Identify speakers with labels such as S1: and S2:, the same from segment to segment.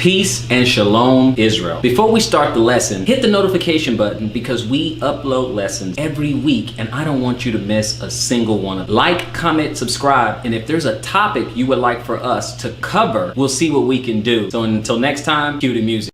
S1: Peace and shalom, Israel. Before we start the lesson, hit the notification button because we upload lessons every week and I don't want you to miss a single one of them. Like, comment, subscribe, and if there's a topic you would like for us to cover, we'll see what we can do. So until next time, cue the music.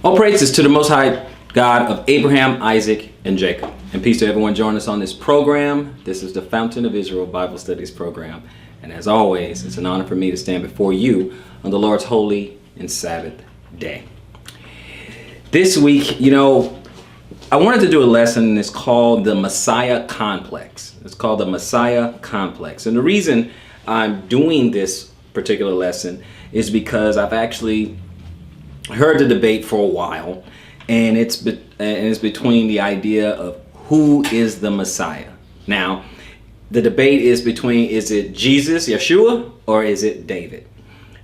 S1: All praises to the Most High God of Abraham, Isaac, and Jacob. And peace to everyone joining us on this program. This is the Fountain of Israel Bible Studies program. And as always, it's an honor for me to stand before you on the Lord's holy and Sabbath day. This week, I wanted to do a lesson, and it's called the Messiah Complex. It's called the Messiah Complex. And the reason I'm doing this particular lesson is because I've actually heard the debate for a while, and it's between the idea of who is the Messiah. Now, the debate is between, is it Jesus, Yeshua, or is it David?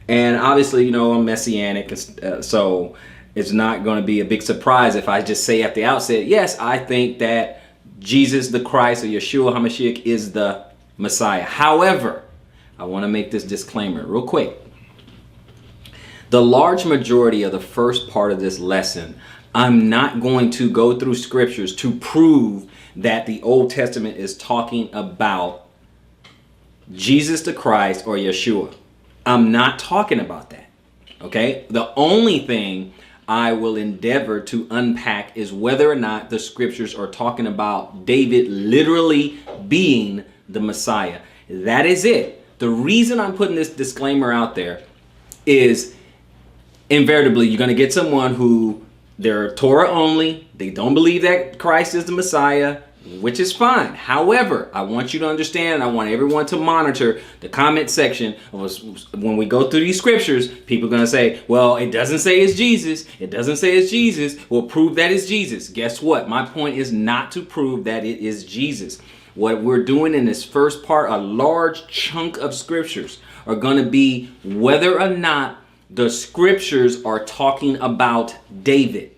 S1: And obviously, I'm Messianic, so it's not going to be a big surprise if I just say at the outset, yes, I think that Jesus the Christ, or Yeshua HaMashiach, is the Messiah. However, I want to make this disclaimer real quick. The large majority of the first part of this lesson, I'm not going to go through scriptures to prove that the Old Testament is talking about Jesus the Christ or Yeshua. I'm not talking about that. Okay? The only thing I will endeavor to unpack is whether or not the scriptures are talking about David literally being the Messiah. That is it. The reason I'm putting this disclaimer out there is invariably, you're going to get someone who they're Torah only. They don't believe that Christ is the Messiah, which is fine. However, I want you to understand, I want everyone to monitor the comment section. When we go through these scriptures, people are going to say, well, it doesn't say it's Jesus. It doesn't say it's Jesus. We'll prove that it's Jesus. Guess what? My point is not to prove that it is Jesus. What we're doing in this first part, a large chunk of scriptures, are going to be whether or not the scriptures are talking about David.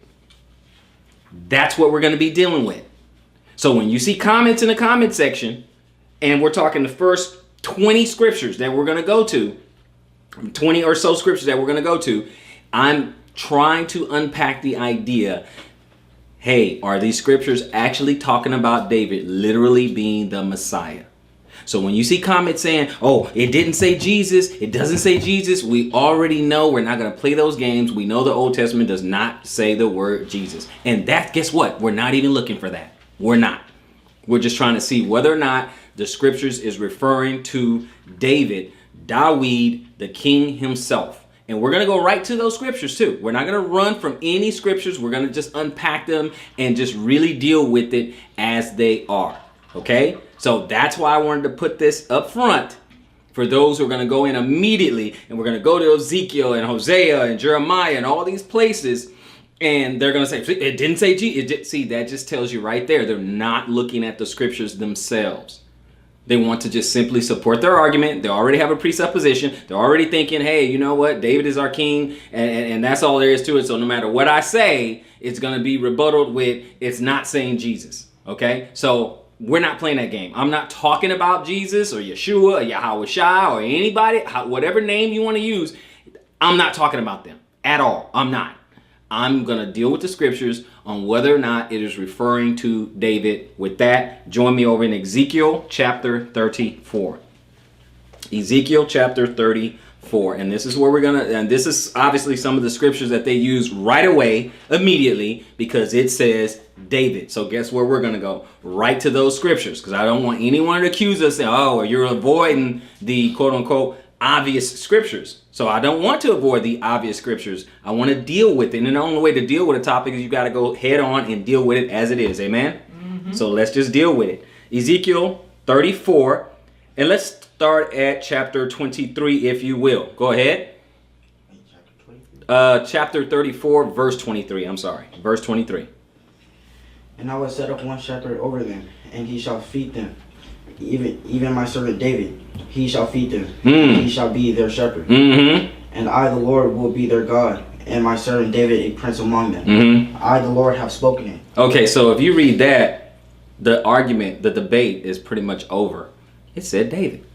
S1: That's what we're going to be dealing with. So when you see comments in the comment section, and we're talking the first 20 scriptures that we're going to go to, 20 or so scriptures that we're going to go to, I'm trying to unpack the idea, hey, are these scriptures actually talking about David literally being the Messiah? So when you see comments saying, oh, it didn't say Jesus, it doesn't say Jesus, we already know we're not going to play those games. We know the Old Testament does not say the word Jesus. And that, guess what? We're not even looking for that. We're not. We're just trying to see whether or not the scriptures is referring to David, Dawid, the king himself. And we're going to go right to those scriptures too. We're not going to run from any scriptures. We're going to just unpack them and just really deal with it as they are. Okay? So that's why I wanted to put this up front for those who are going to go in immediately, and we're going to go to Ezekiel and Hosea and Jeremiah and all these places, and they're going to say, it didn't say Jesus. See, that just tells you right there, they're not looking at the scriptures themselves. They want to just simply support their argument. They already have a presupposition. They're already thinking, hey, you know what? David is our king, and that's all there is to it. So no matter what I say, it's going to be rebutted with, it's not saying Jesus. Okay? So we're not playing that game. I'm not talking about Jesus or Yeshua or Yahweh Shai or anybody, whatever name you want to use. I'm not talking about them at all. I'm not. I'm going to deal with the scriptures on whether or not it is referring to David. With that, join me over in Ezekiel chapter 34. Ezekiel chapter 34. And this is where we're going to, and this is obviously some of the scriptures that they use right away, immediately, because it says David. So guess where we're going to go? Right to those scriptures, because I don't want anyone to accuse us, oh, you're avoiding the quote unquote obvious scriptures. So I don't want to avoid the obvious scriptures. I want to deal with it. And the only way to deal with a topic is you got to go head on and deal with it as it is. Amen? Mm-hmm. So let's just deal with it. Ezekiel 34. And let's start at chapter 23, if you will. Go ahead. chapter 34, verse 23. I'm sorry, verse 23.
S2: And I will set up one shepherd over them, and he shall feed them. Even my servant David, he shall feed them. He shall be their shepherd. And I, the Lord, will be their God, and my servant David a prince among them. I, the Lord, have spoken it.
S1: Okay, so if you read that, the argument, the debate is pretty much over. It said David.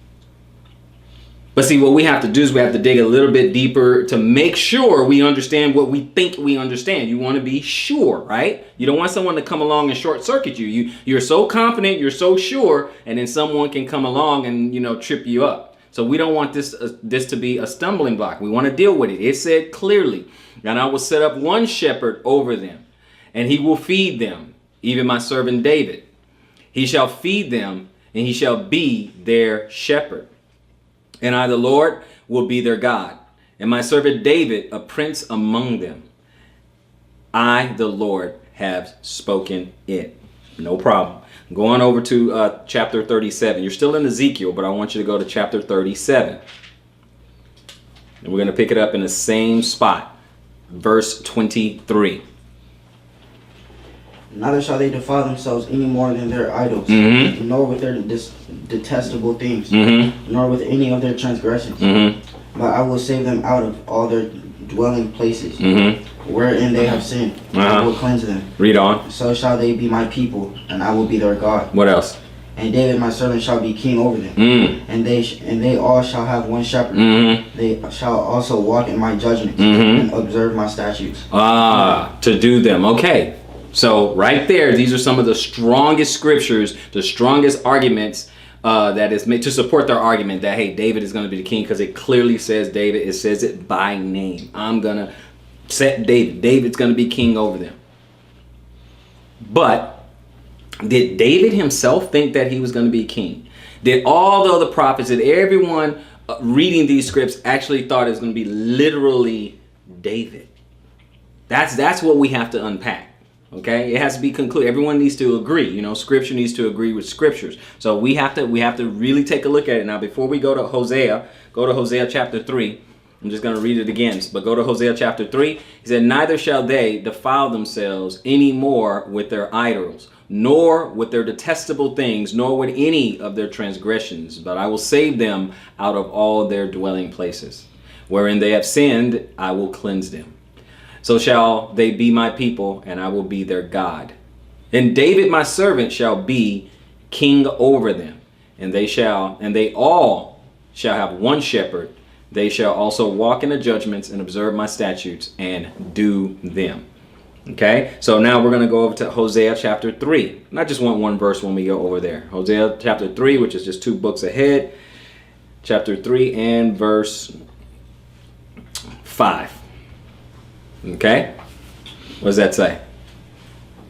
S1: But see, what we have to do is we have to dig a little bit deeper to make sure we understand what we think we understand. You want to be sure, right? You don't want someone to come along and short circuit you. You're so confident, you're so sure, and then someone can come along and, trip you up. So we don't want this to be a stumbling block. We want to deal with it. It said clearly, and I will set up one shepherd over them, and he will feed them, even my servant David. He shall feed them, and he shall be their shepherd. And I, the Lord, will be their God, and my servant David a prince among them. I, the Lord, have spoken it. No problem. Go on over to chapter 37. You're still in Ezekiel, but I want you to go to chapter 37. And we're going to pick it up in the same spot. Verse 23.
S2: Neither shall they defile themselves any more than their idols, nor with their detestable things, nor with any of their transgressions. But I will save them out of all their dwelling places, wherein they have sinned. I will cleanse them.
S1: Read on.
S2: So shall they be my people, and I will be their God.
S1: What else?
S2: And David my servant shall be king over them, and they all shall have one shepherd. They shall also walk in my judgments and observe my statutes.
S1: To do them. Okay. So right there, these are some of the strongest scriptures, the strongest arguments that is made to support their argument that, hey, David is going to be the king, because it clearly says David. It says it by name. I'm going to set David. David's going to be king over them. But did David himself think that he was going to be king? Did all the other prophets, did everyone reading these scripts actually thought it was going to be literally David? That's what we have to unpack. Okay, it has to be concluded. Everyone needs to agree. Scripture needs to agree with scriptures. So we have to really take a look at it. Now, before we go to Hosea chapter 3. I'm just going to read it again. But go to Hosea chapter 3. He said, neither shall they defile themselves any more with their idols, nor with their detestable things, nor with any of their transgressions. But I will save them out of all their dwelling places. Wherein they have sinned, I will cleanse them. So shall they be my people, and I will be their God. And David my servant shall be king over them, and they all shall have one shepherd. They shall also walk in the judgments and observe my statutes and do them. Okay, so now we're going to go over to Hosea chapter 3. And I just want one verse when we go over there. Hosea chapter 3, which is just 2 books ahead. Chapter 3 and verse 5. Okay, what does that say?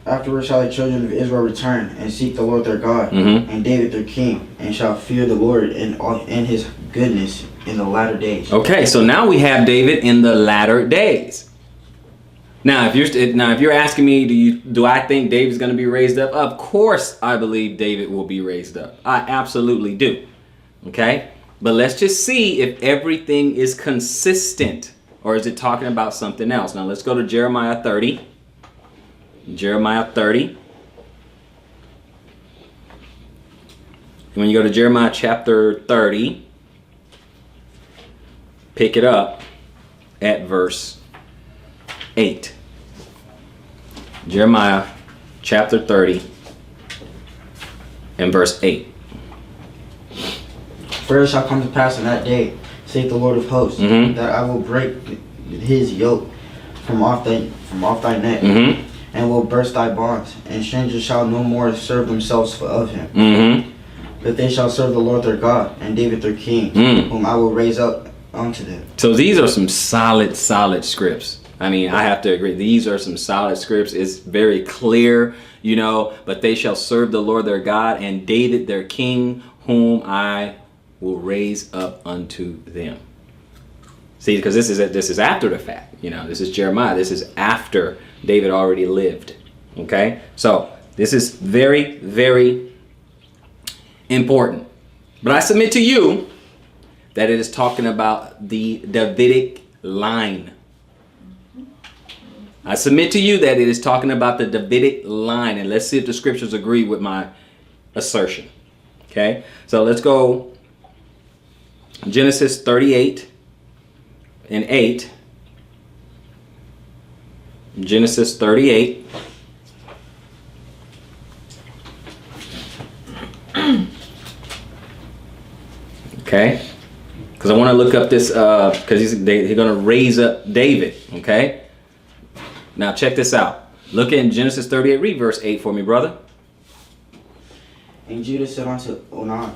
S2: Afterward shall the children of Israel return and seek the Lord their God, and David their king, and shall fear the Lord in his goodness in the latter days. Okay,
S1: so now we have David in the latter days. Now, if you're asking me, do I think David's going to be raised up? Of course, I believe David will be raised up. I absolutely do. Okay, but let's just see if everything is consistent. Or is it talking about something else? Now let's go to Jeremiah 30. Jeremiah 30. When you go to Jeremiah chapter 30, pick it up at verse 8. Jeremiah chapter 30 and verse 8.
S2: For it shall come to pass in that day, saith the Lord of hosts, that I will break his yoke from off thy neck, and will burst thy bonds, and strangers shall no more serve themselves of him. But they shall serve the Lord their God, and David their king, whom I will raise up unto them.
S1: So these are some solid scripts. I mean, I have to agree. These are some solid scripts. It's very clear, but they shall serve the Lord their God, and David their king, whom I will raise up unto them. See, because this is after the fact. This is Jeremiah. This is after David already lived. Okay, so this is very, very important. But I submit to you that it is talking about the Davidic line. I submit to you that it is talking about the Davidic line, and let's see if the scriptures agree with my assertion. Okay, so let's go Genesis 38 and 8. Genesis 38. Okay, because I want to look up this because they're going to raise up David. Okay, now check this out. Look in Genesis 38, read verse 8 for me, brother.
S2: And Judah said unto Onan,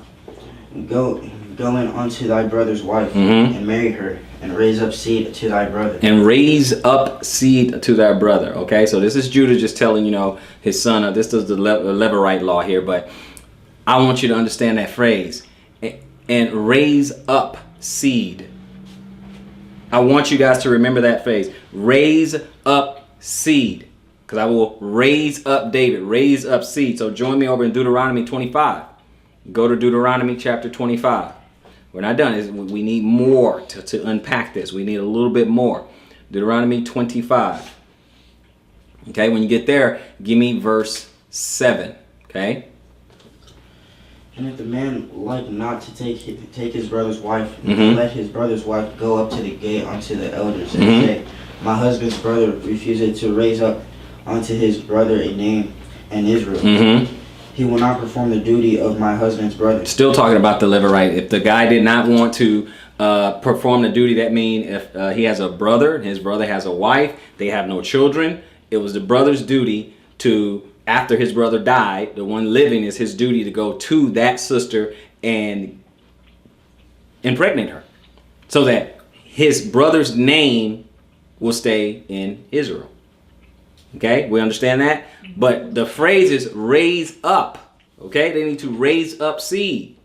S2: Go in unto thy brother's wife, and marry her, and raise up seed to thy brother.
S1: And raise up seed to thy brother. Okay, so this is Judah just telling, his son, this is the Levirate law here, but I want you to understand that phrase. And raise up seed. I want you guys to remember that phrase. Raise up seed. Because I will raise up David. Raise up seed. So join me over in Deuteronomy 25. Go to Deuteronomy chapter 25. We're not done. We need more to unpack this. We need a little bit more. Deuteronomy 25. Okay, when you get there, give me verse 7. Okay.
S2: And if the man like not to take his brother's wife, let his brother's wife go up to the gate unto the elders, and say, My husband's brother refused to raise up unto his brother a name in Israel. He will not perform the duty of my husband's brother.
S1: Still talking about the Levirate. If the guy did not want to perform the duty, that means if he has a brother, his brother has a wife, they have no children, it was the brother's duty to, after his brother died, the one living, is his duty to go to that sister and impregnate her, so that his brother's name will stay in Israel. Okay, we understand that? But the phrase is raise up. Okay, they need to raise up seed.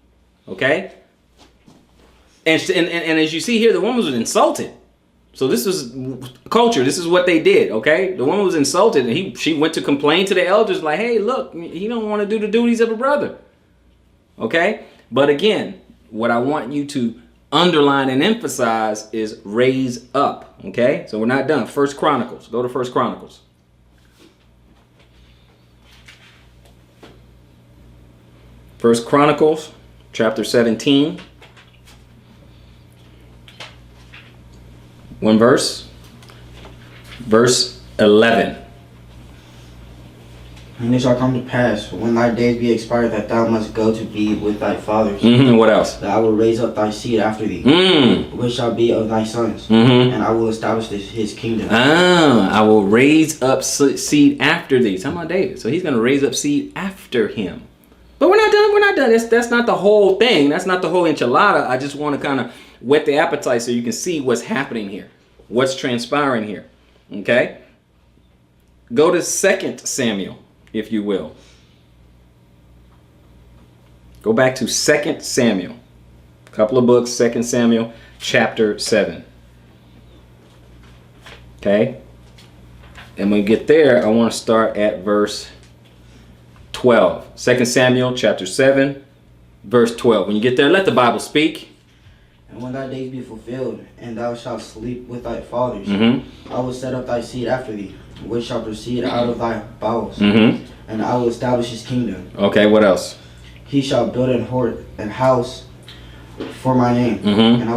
S1: Okay, and as you see here, the woman was insulted. So this was culture. This is what they did. Okay, the woman was insulted, and she went to complain to the elders, like, "Hey, look, he don't want to do the duties of a brother." Okay, but again, what I want you to underline and emphasize is raise up. Okay, so we're not done. First Chronicles. Go to First Chronicles. First Chronicles, chapter 17. One verse. Verse 11.
S2: And it shall come to pass, when thy days be expired, that thou must go to be with thy fathers.
S1: What else?
S2: That I will raise up thy seed after thee, which shall be of thy sons, and I will establish his kingdom.
S1: I will raise up seed after thee. Talking about David. So he's going to raise up seed after him. But we're not done. We're not done. That's not the whole thing. That's not the whole enchilada. I just want to kind of whet the appetite so you can see what's happening here, what's transpiring here. Okay? Go to 2 Samuel, if you will. Go back to 2 Samuel. A couple of books, 2 Samuel, chapter 7. Okay? And when we get there, I want to start at verse 12. 2 Samuel chapter 7, verse 12. When you get there, let the Bible speak.
S2: And when thy days be fulfilled, and thou shalt sleep with thy fathers, I will set up thy seed after thee, which shall proceed out of thy bowels, and I will establish his kingdom.
S1: Okay, what else?
S2: He shall build an house for my name, and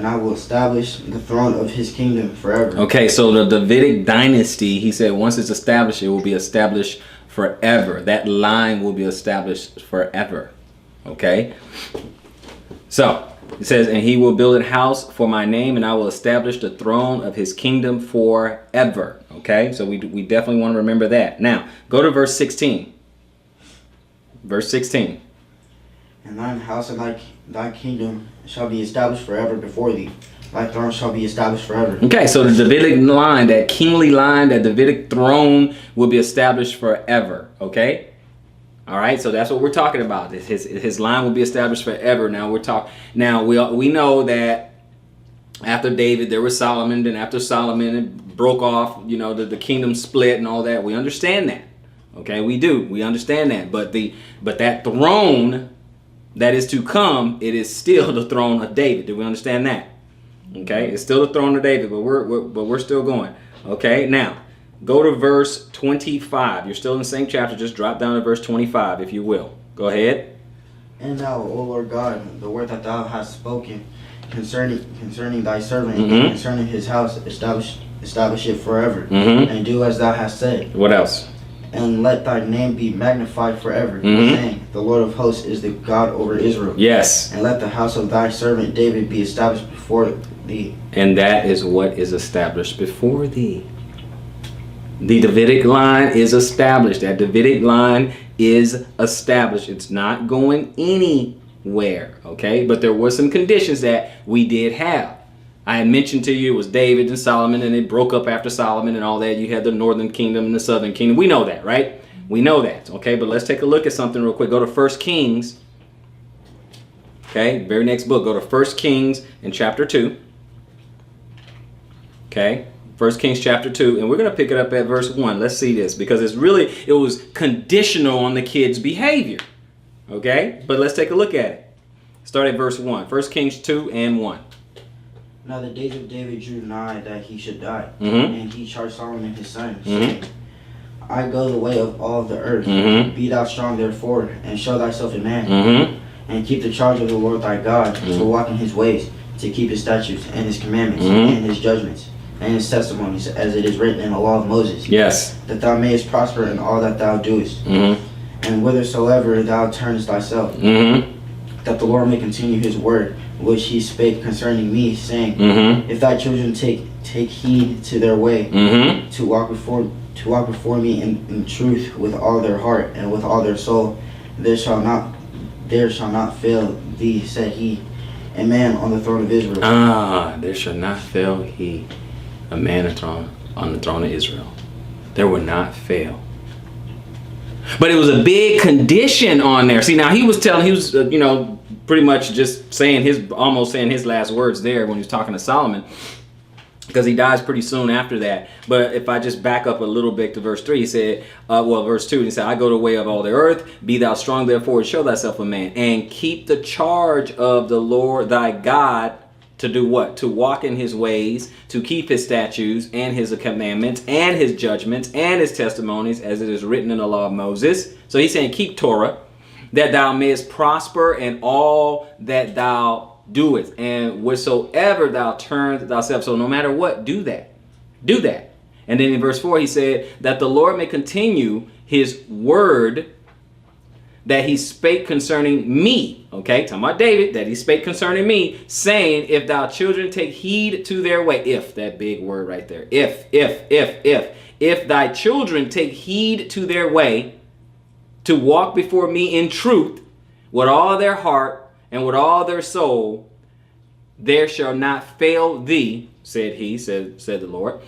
S2: I will establish the throne of his kingdom forever.
S1: Okay, so the Davidic dynasty, he said, once it's established, it will be established forever. That line will be established forever. Okay? So, it says, and he will build a house for my name, and I will establish the throne of his kingdom forever. Okay? So we definitely want to remember that. Now, go to verse 16. Verse 16.
S2: And thine house and thy kingdom shall be established forever before thee. Thy throne shall be established forever.
S1: Okay, so the Davidic line, that kingly line, that Davidic throne will be established forever. Okay? All right, so that's what we're talking about. His line will be established forever. Now we know that after David there was Solomon, then after Solomon it broke off, the kingdom split and all that. We understand that. Okay, we understand that. But that throne that is to come, it is still the throne of David. Do we understand that? Okay, it's still the throne of David, but we're still going. Okay, now Go to verse 25. You're still in the same chapter. Just drop down to verse 25, if you will. Go ahead.
S2: And now, O Lord God, the word that thou hast spoken concerning thy servant,
S1: Mhm.
S2: concerning his house, establish it forever,
S1: Mhm.
S2: and do as thou hast said.
S1: What else?
S2: And let thy name be magnified forever,
S1: Mhm.
S2: saying, the Lord of hosts is the God over Israel.
S1: Yes.
S2: And let the house of thy servant David be established before thee.
S1: And that is what is established before thee. The Davidic line is established. That Davidic line is established. It's not going anywhere, okay? But there were some conditions that we did have. I had mentioned to you it was David and Solomon, and it broke up after Solomon and all that. You had the northern kingdom and the southern kingdom. We know that, right? We know that, okay? But let's take a look at something real quick. Go to 1 Kings, okay? Very next book. Go to 1 Kings in chapter 2, okay? 1 Kings chapter 2, and we're going to pick it up at verse 1. Let's see this, because it was conditional on the kid's behavior, okay? But let's take a look at it. Start at verse 1. 1 Kings 2 and 1.
S2: Now the days of David drew nigh that he should die,
S1: Mhm.
S2: and he charged Solomon his son,
S1: Mhm.
S2: saying, I go the way of all the earth.
S1: Mhm.
S2: Be thou strong therefore, and show thyself a man,
S1: Mm-hmm.
S2: and keep the charge of the Lord thy God,
S1: Mhm.
S2: to walk in his ways, to keep his statutes, and his commandments,
S1: Mhm.
S2: and his judgments, and his testimonies, as it is written in the law of Moses,
S1: Yes.
S2: that thou mayest prosper in all that thou doest,
S1: Mm-hmm.
S2: and whithersoever thou turnest thyself,
S1: Mm-hmm.
S2: that the Lord may continue his word, which he spake concerning me, saying,
S1: Mm-hmm.
S2: If thy children take heed to their way,
S1: Mm-hmm.
S2: to walk before me in truth with all their heart and with all their soul, there shall not fail thee, said he, a man on the throne of Israel.
S1: There shall not fail he, a man on the throne of Israel. There will not fail. But it was a big condition on there. See, now he was pretty much just almost saying his last words there when he was talking to Solomon, because he dies pretty soon after that. But if I just back up a little bit to verse 3, he said, verse 2, he said, I go the way of all the earth, be thou strong therefore, and show thyself a man, and keep the charge of the Lord thy God, to do what? To walk in his ways, to keep his statutes and his commandments and his judgments and his testimonies, as it is written in the law of Moses. So he's saying, keep Torah, that thou mayest prosper in all that thou doest, and whatsoever thou turn thyself. So no matter what, do that. Do that. And then in verse 4, he said, that the Lord may continue his word that he spake concerning me. Okay, talking about David, that he spake concerning me, saying, if thou children take heed to their way. If, that big word right there. If thy children take heed to their way, to walk before me in truth with all their heart and with all their soul, there shall not fail thee, said the Lord,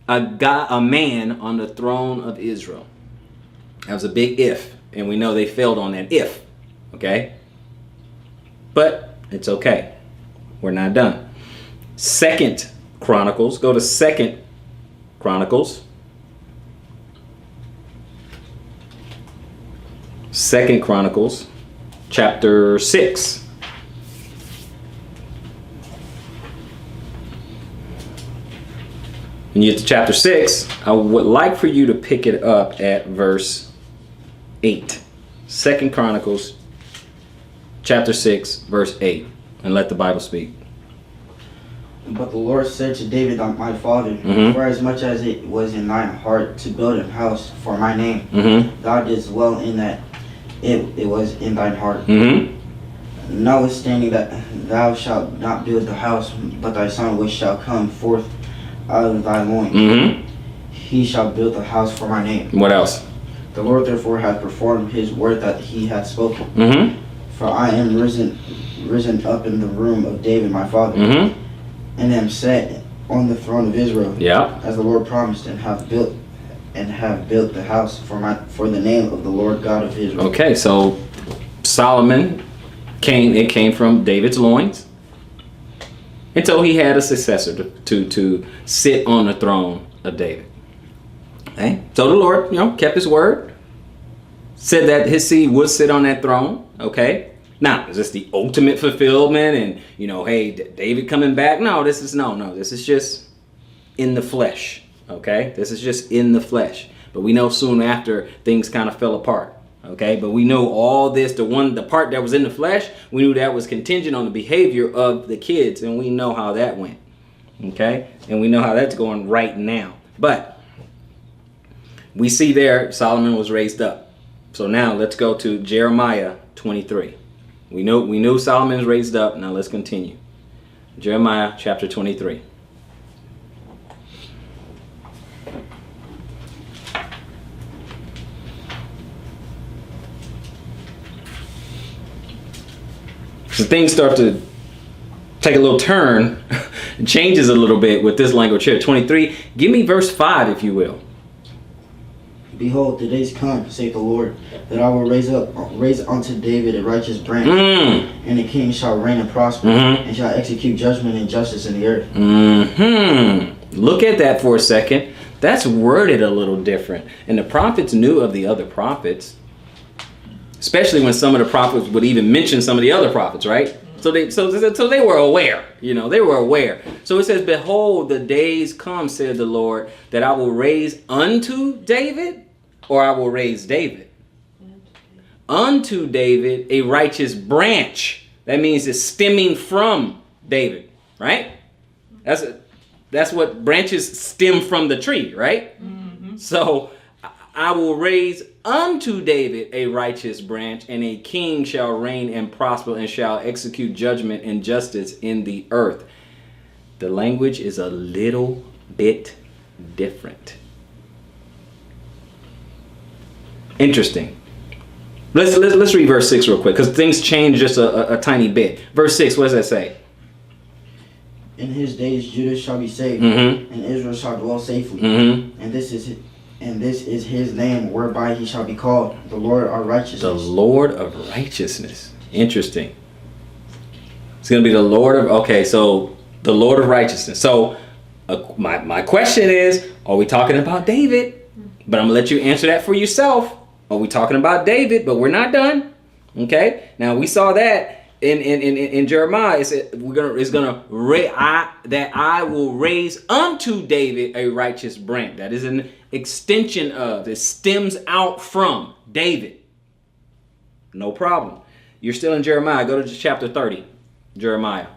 S1: a man on the throne of Israel. That was a big if, and we know they failed on that if, okay? But it's okay. We're not done. Second Chronicles, go to Second Chronicles. Second Chronicles, chapter 6. When you get to chapter 6, I would like for you to pick it up at verse 8. Second Chronicles, chapter 6, verse 8. And let the Bible speak.
S2: But the Lord said to David my father,
S1: Mhm.
S2: For as much as it was in thine heart to build a house for my name,
S1: Mm-hmm.
S2: thou didst well in that it was in thine heart.
S1: Mm-hmm.
S2: Notwithstanding that thou shalt not build the house, but thy son which shall come forth out of thy loins,
S1: Mm-hmm.
S2: he shall build the house for my name.
S1: What else?
S2: The Lord therefore hath performed his word that he hath spoken.
S1: Mm-hmm.
S2: For I am risen up in the room of David my father,
S1: Mm-hmm.
S2: and am set on the throne of Israel,
S1: Yeah.
S2: as the Lord promised, and have built the house for the name of the Lord God of Israel.
S1: Okay, so Solomon came from David's loins. And so he had a successor to sit on the throne of David. Okay? So the Lord, kept his word. Said that his seed would sit on that throne. Okay? Now, is this the ultimate fulfillment? And, hey, David coming back? No, this is just in the flesh. Okay, this is just in the flesh. But we know soon after things kind of fell apart. Okay, but we know all this, the part that was in the flesh, we knew that was contingent on the behavior of the kids, and we know how that went. Okay, and we know how that's going right now. But we see there Solomon was raised up. So now let's go to Jeremiah 23. We knew Solomon's raised up. Now let's continue. Jeremiah chapter 23. So things start to take a little turn, it changes a little bit with this language here. 23. Give me verse 5, if you will.
S2: Behold, the days come, saith the Lord, that I will raise unto David a righteous branch, and the king shall reign and prosper, and shall execute judgment and justice in the earth.
S1: Look at that for a second. That's worded a little different. And the prophets knew of the other prophets, especially when some of the prophets would even mention some of the other prophets, right? So they were aware, they were aware. So it says, behold, the days come, said the Lord, that I will raise unto David, or I will raise David. Unto David a righteous branch. That means it's stemming from David, right? That's what branches stem from the tree, right? So I will raise unto David a righteous branch, and a king shall reign and prosper, and shall execute judgment and justice in the earth. The language is a little bit different. Interesting. Let's read verse 6 real quick, because things change just a tiny bit. Verse 6, what does that say?
S2: In his days Judah shall be saved, and Israel shall dwell safely. And this is his name, whereby he shall be called the Lord our righteousness.
S1: The Lord of righteousness. Interesting. It's going to be the Lord of, okay, so the Lord of righteousness. So my question is, are we talking about David? But I'm going to let you answer that for yourself. Are we talking about David? But we're not done. Okay. Now we saw that in Jeremiah. It said that I will raise unto David a righteous branch. That is an extension of, it stems out from David. No problem. You're still in Jeremiah. Go to chapter 30. Jeremiah.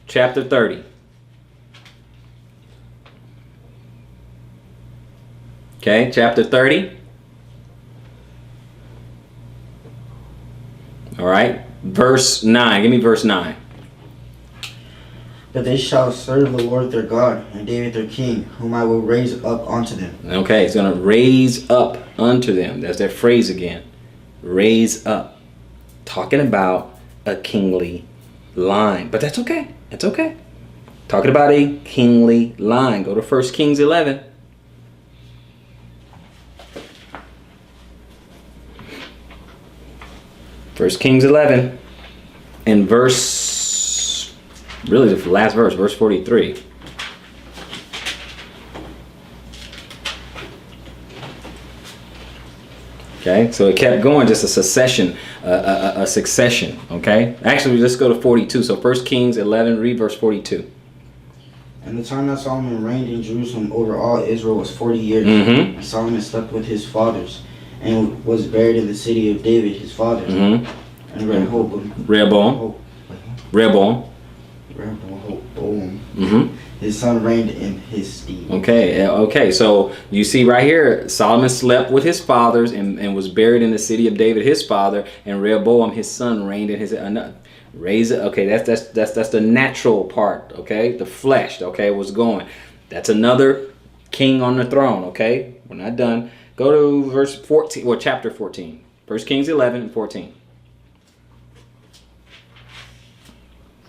S1: Chapter 30. Okay, chapter 30. All right, verse 9. Give me verse 9.
S2: But they shall serve the Lord their God, and David their king, whom I will raise up unto them.
S1: Okay, it's going to raise up unto them. That's that phrase again. Raise up. Talking about a kingly line. But that's okay. That's okay. Talking about a kingly line. Go to 1 Kings 11. First Kings 11 and really the last verse, verse 43. Okay, so it kept going, just a succession. Okay, actually, let's go to 42. So 1 Kings 11, read verse 42.
S2: And the time that Solomon reigned in Jerusalem over all Israel was 40 years. And Solomon slept with his fathers, and was buried in the city of David, his father. And Rehoboam, his son, reigned in his stead.
S1: Okay. So you see right here, Solomon slept with his fathers and was buried in the city of David, his father, and Rehoboam, his son, reigned in his. Okay, that's the natural part. Okay, the flesh. Okay, was going. That's another king on the throne. Okay, we're not done. Go to verse 14, or chapter 14. 1 Kings 11 and 14.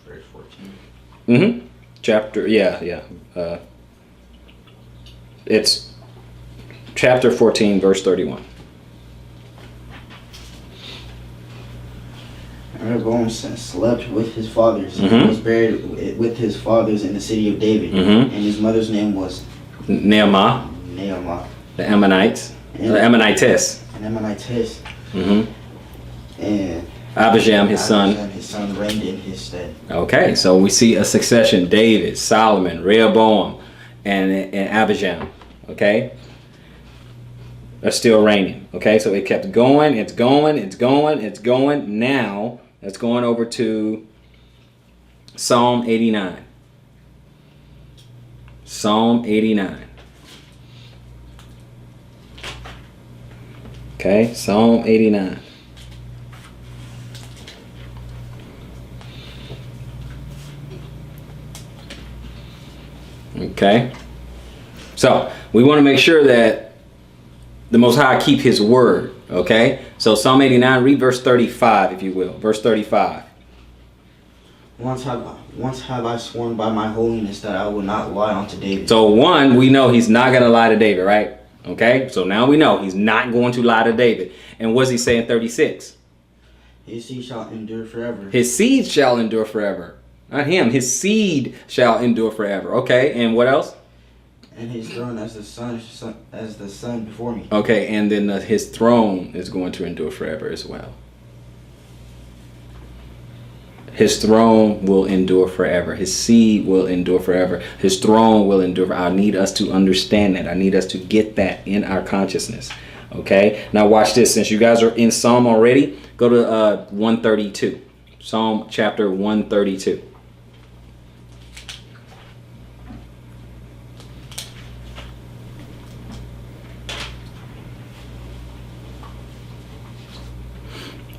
S2: Verse 14.
S1: Chapter, it's chapter 14, verse 31.
S2: And Rehoboam slept with his fathers, and was buried with his fathers in the city of David. And his mother's name was
S1: Naamah. The Ammonites. The Ammonitess.
S2: And
S1: Abijam, his son.
S2: His son reigned in his stead.
S1: Okay, so we see a succession: David, Solomon, Rehoboam, and Abijam, okay, are still reigning. Okay, so it kept going, it's going, it's going, it's going. Now it's going over to Psalm 89. Psalm 89. Okay, Psalm 89. Okay, so we want to make sure that the Most High keep His word. Okay, so Psalm 89, read verse 35, if you will. Verse 35.
S2: Once have I sworn by my holiness that I will not lie unto David.
S1: So one, we know he's not going to lie to David, right? Okay, so now we know he's not going to lie to David. And what's he say in 36?
S2: His seed shall endure forever.
S1: His seed shall endure forever. Not him. His seed shall endure forever. Okay, and what else?
S2: And his throne as the sun before me.
S1: Okay, and then his throne is going to endure forever as well. His throne will endure forever. His seed will endure forever. His throne will endure forever. I need us to understand that. I need us to get that in our consciousness. Okay, now watch this. Since you guys are in Psalm already, go to 132. Psalm chapter 132.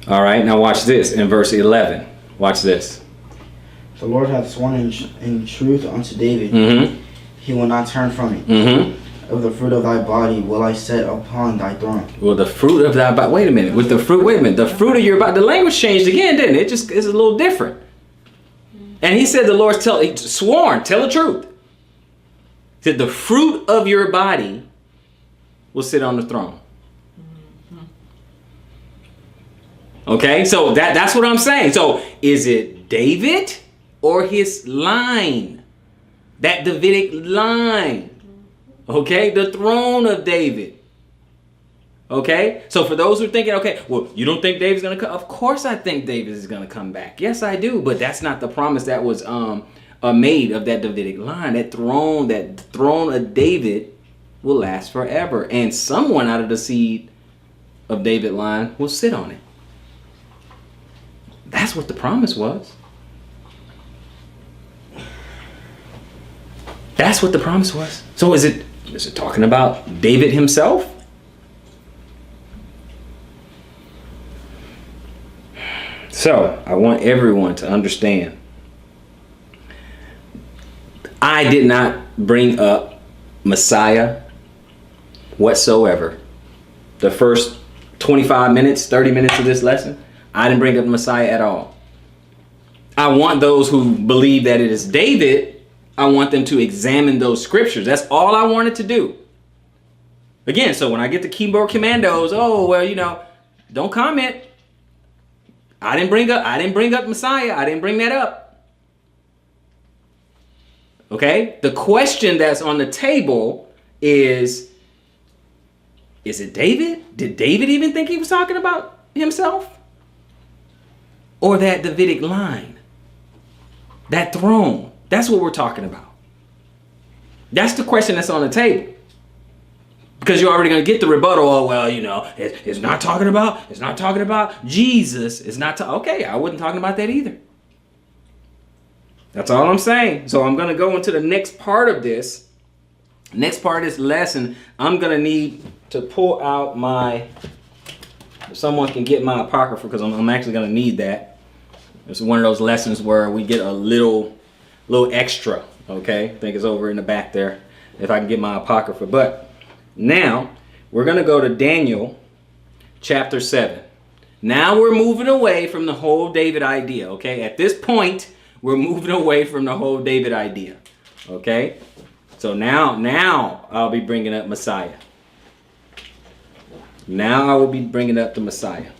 S1: All right, now watch this in verse 11. Watch this.
S2: The Lord hath sworn in truth unto David.
S1: Mm-hmm.
S2: He will not turn from it.
S1: Mm-hmm.
S2: Of the fruit of thy body will I set upon thy throne.
S1: Well, the fruit of thy body. Wait a minute. With the fruit. Wait a minute. The fruit of your body. The language changed again, didn't it? It just is a little different. And he said, the Lord sworn. Tell the truth. He said, the fruit of your body will sit on the throne. Okay, so that's what I'm saying. So is it David or his line? That Davidic line. Okay, the throne of David. Okay, so for those who are thinking, okay, well, you don't think David's going to come? Of course I think David is going to come back. Yes, I do. But that's not the promise that was made of that Davidic line. That throne of David will last forever. And someone out of the seed of David line will sit on it. That's what the promise was. That's what the promise was. So is it talking about David himself? So I want everyone to understand. I did not bring up Messiah whatsoever. The first 25 minutes, 30 minutes of this lesson, I didn't bring up Messiah at all. I want those who believe that it is David, I want them to examine those scriptures. That's all I wanted to do. Again, so when I get the keyboard commandos, oh, well, don't comment. I didn't bring up Messiah. I didn't bring that up. Okay? The question that's on the table is it David? Did David even think he was talking about himself? Or that Davidic line? That throne? That's what we're talking about. That's the question that's on the table. Because you're already going to get the rebuttal. Oh, well, it's not talking about Jesus. It's not. Okay, I wasn't talking about that either. That's all I'm saying. So I'm going to go into the next part of this. Next part of this lesson, I'm going to need to pull out if someone can get my apocrypha, because I'm actually going to need that. It's one of those lessons where we get a little extra. Okay, I think it's over in the back there. If I can get my apocrypha. But now we're going to go to Daniel chapter 7. Now we're moving away from the whole David idea. Okay, at this point, we're moving away from the whole David idea. Okay, so now I'll be bringing up Messiah. Now I will be bringing up the Messiah.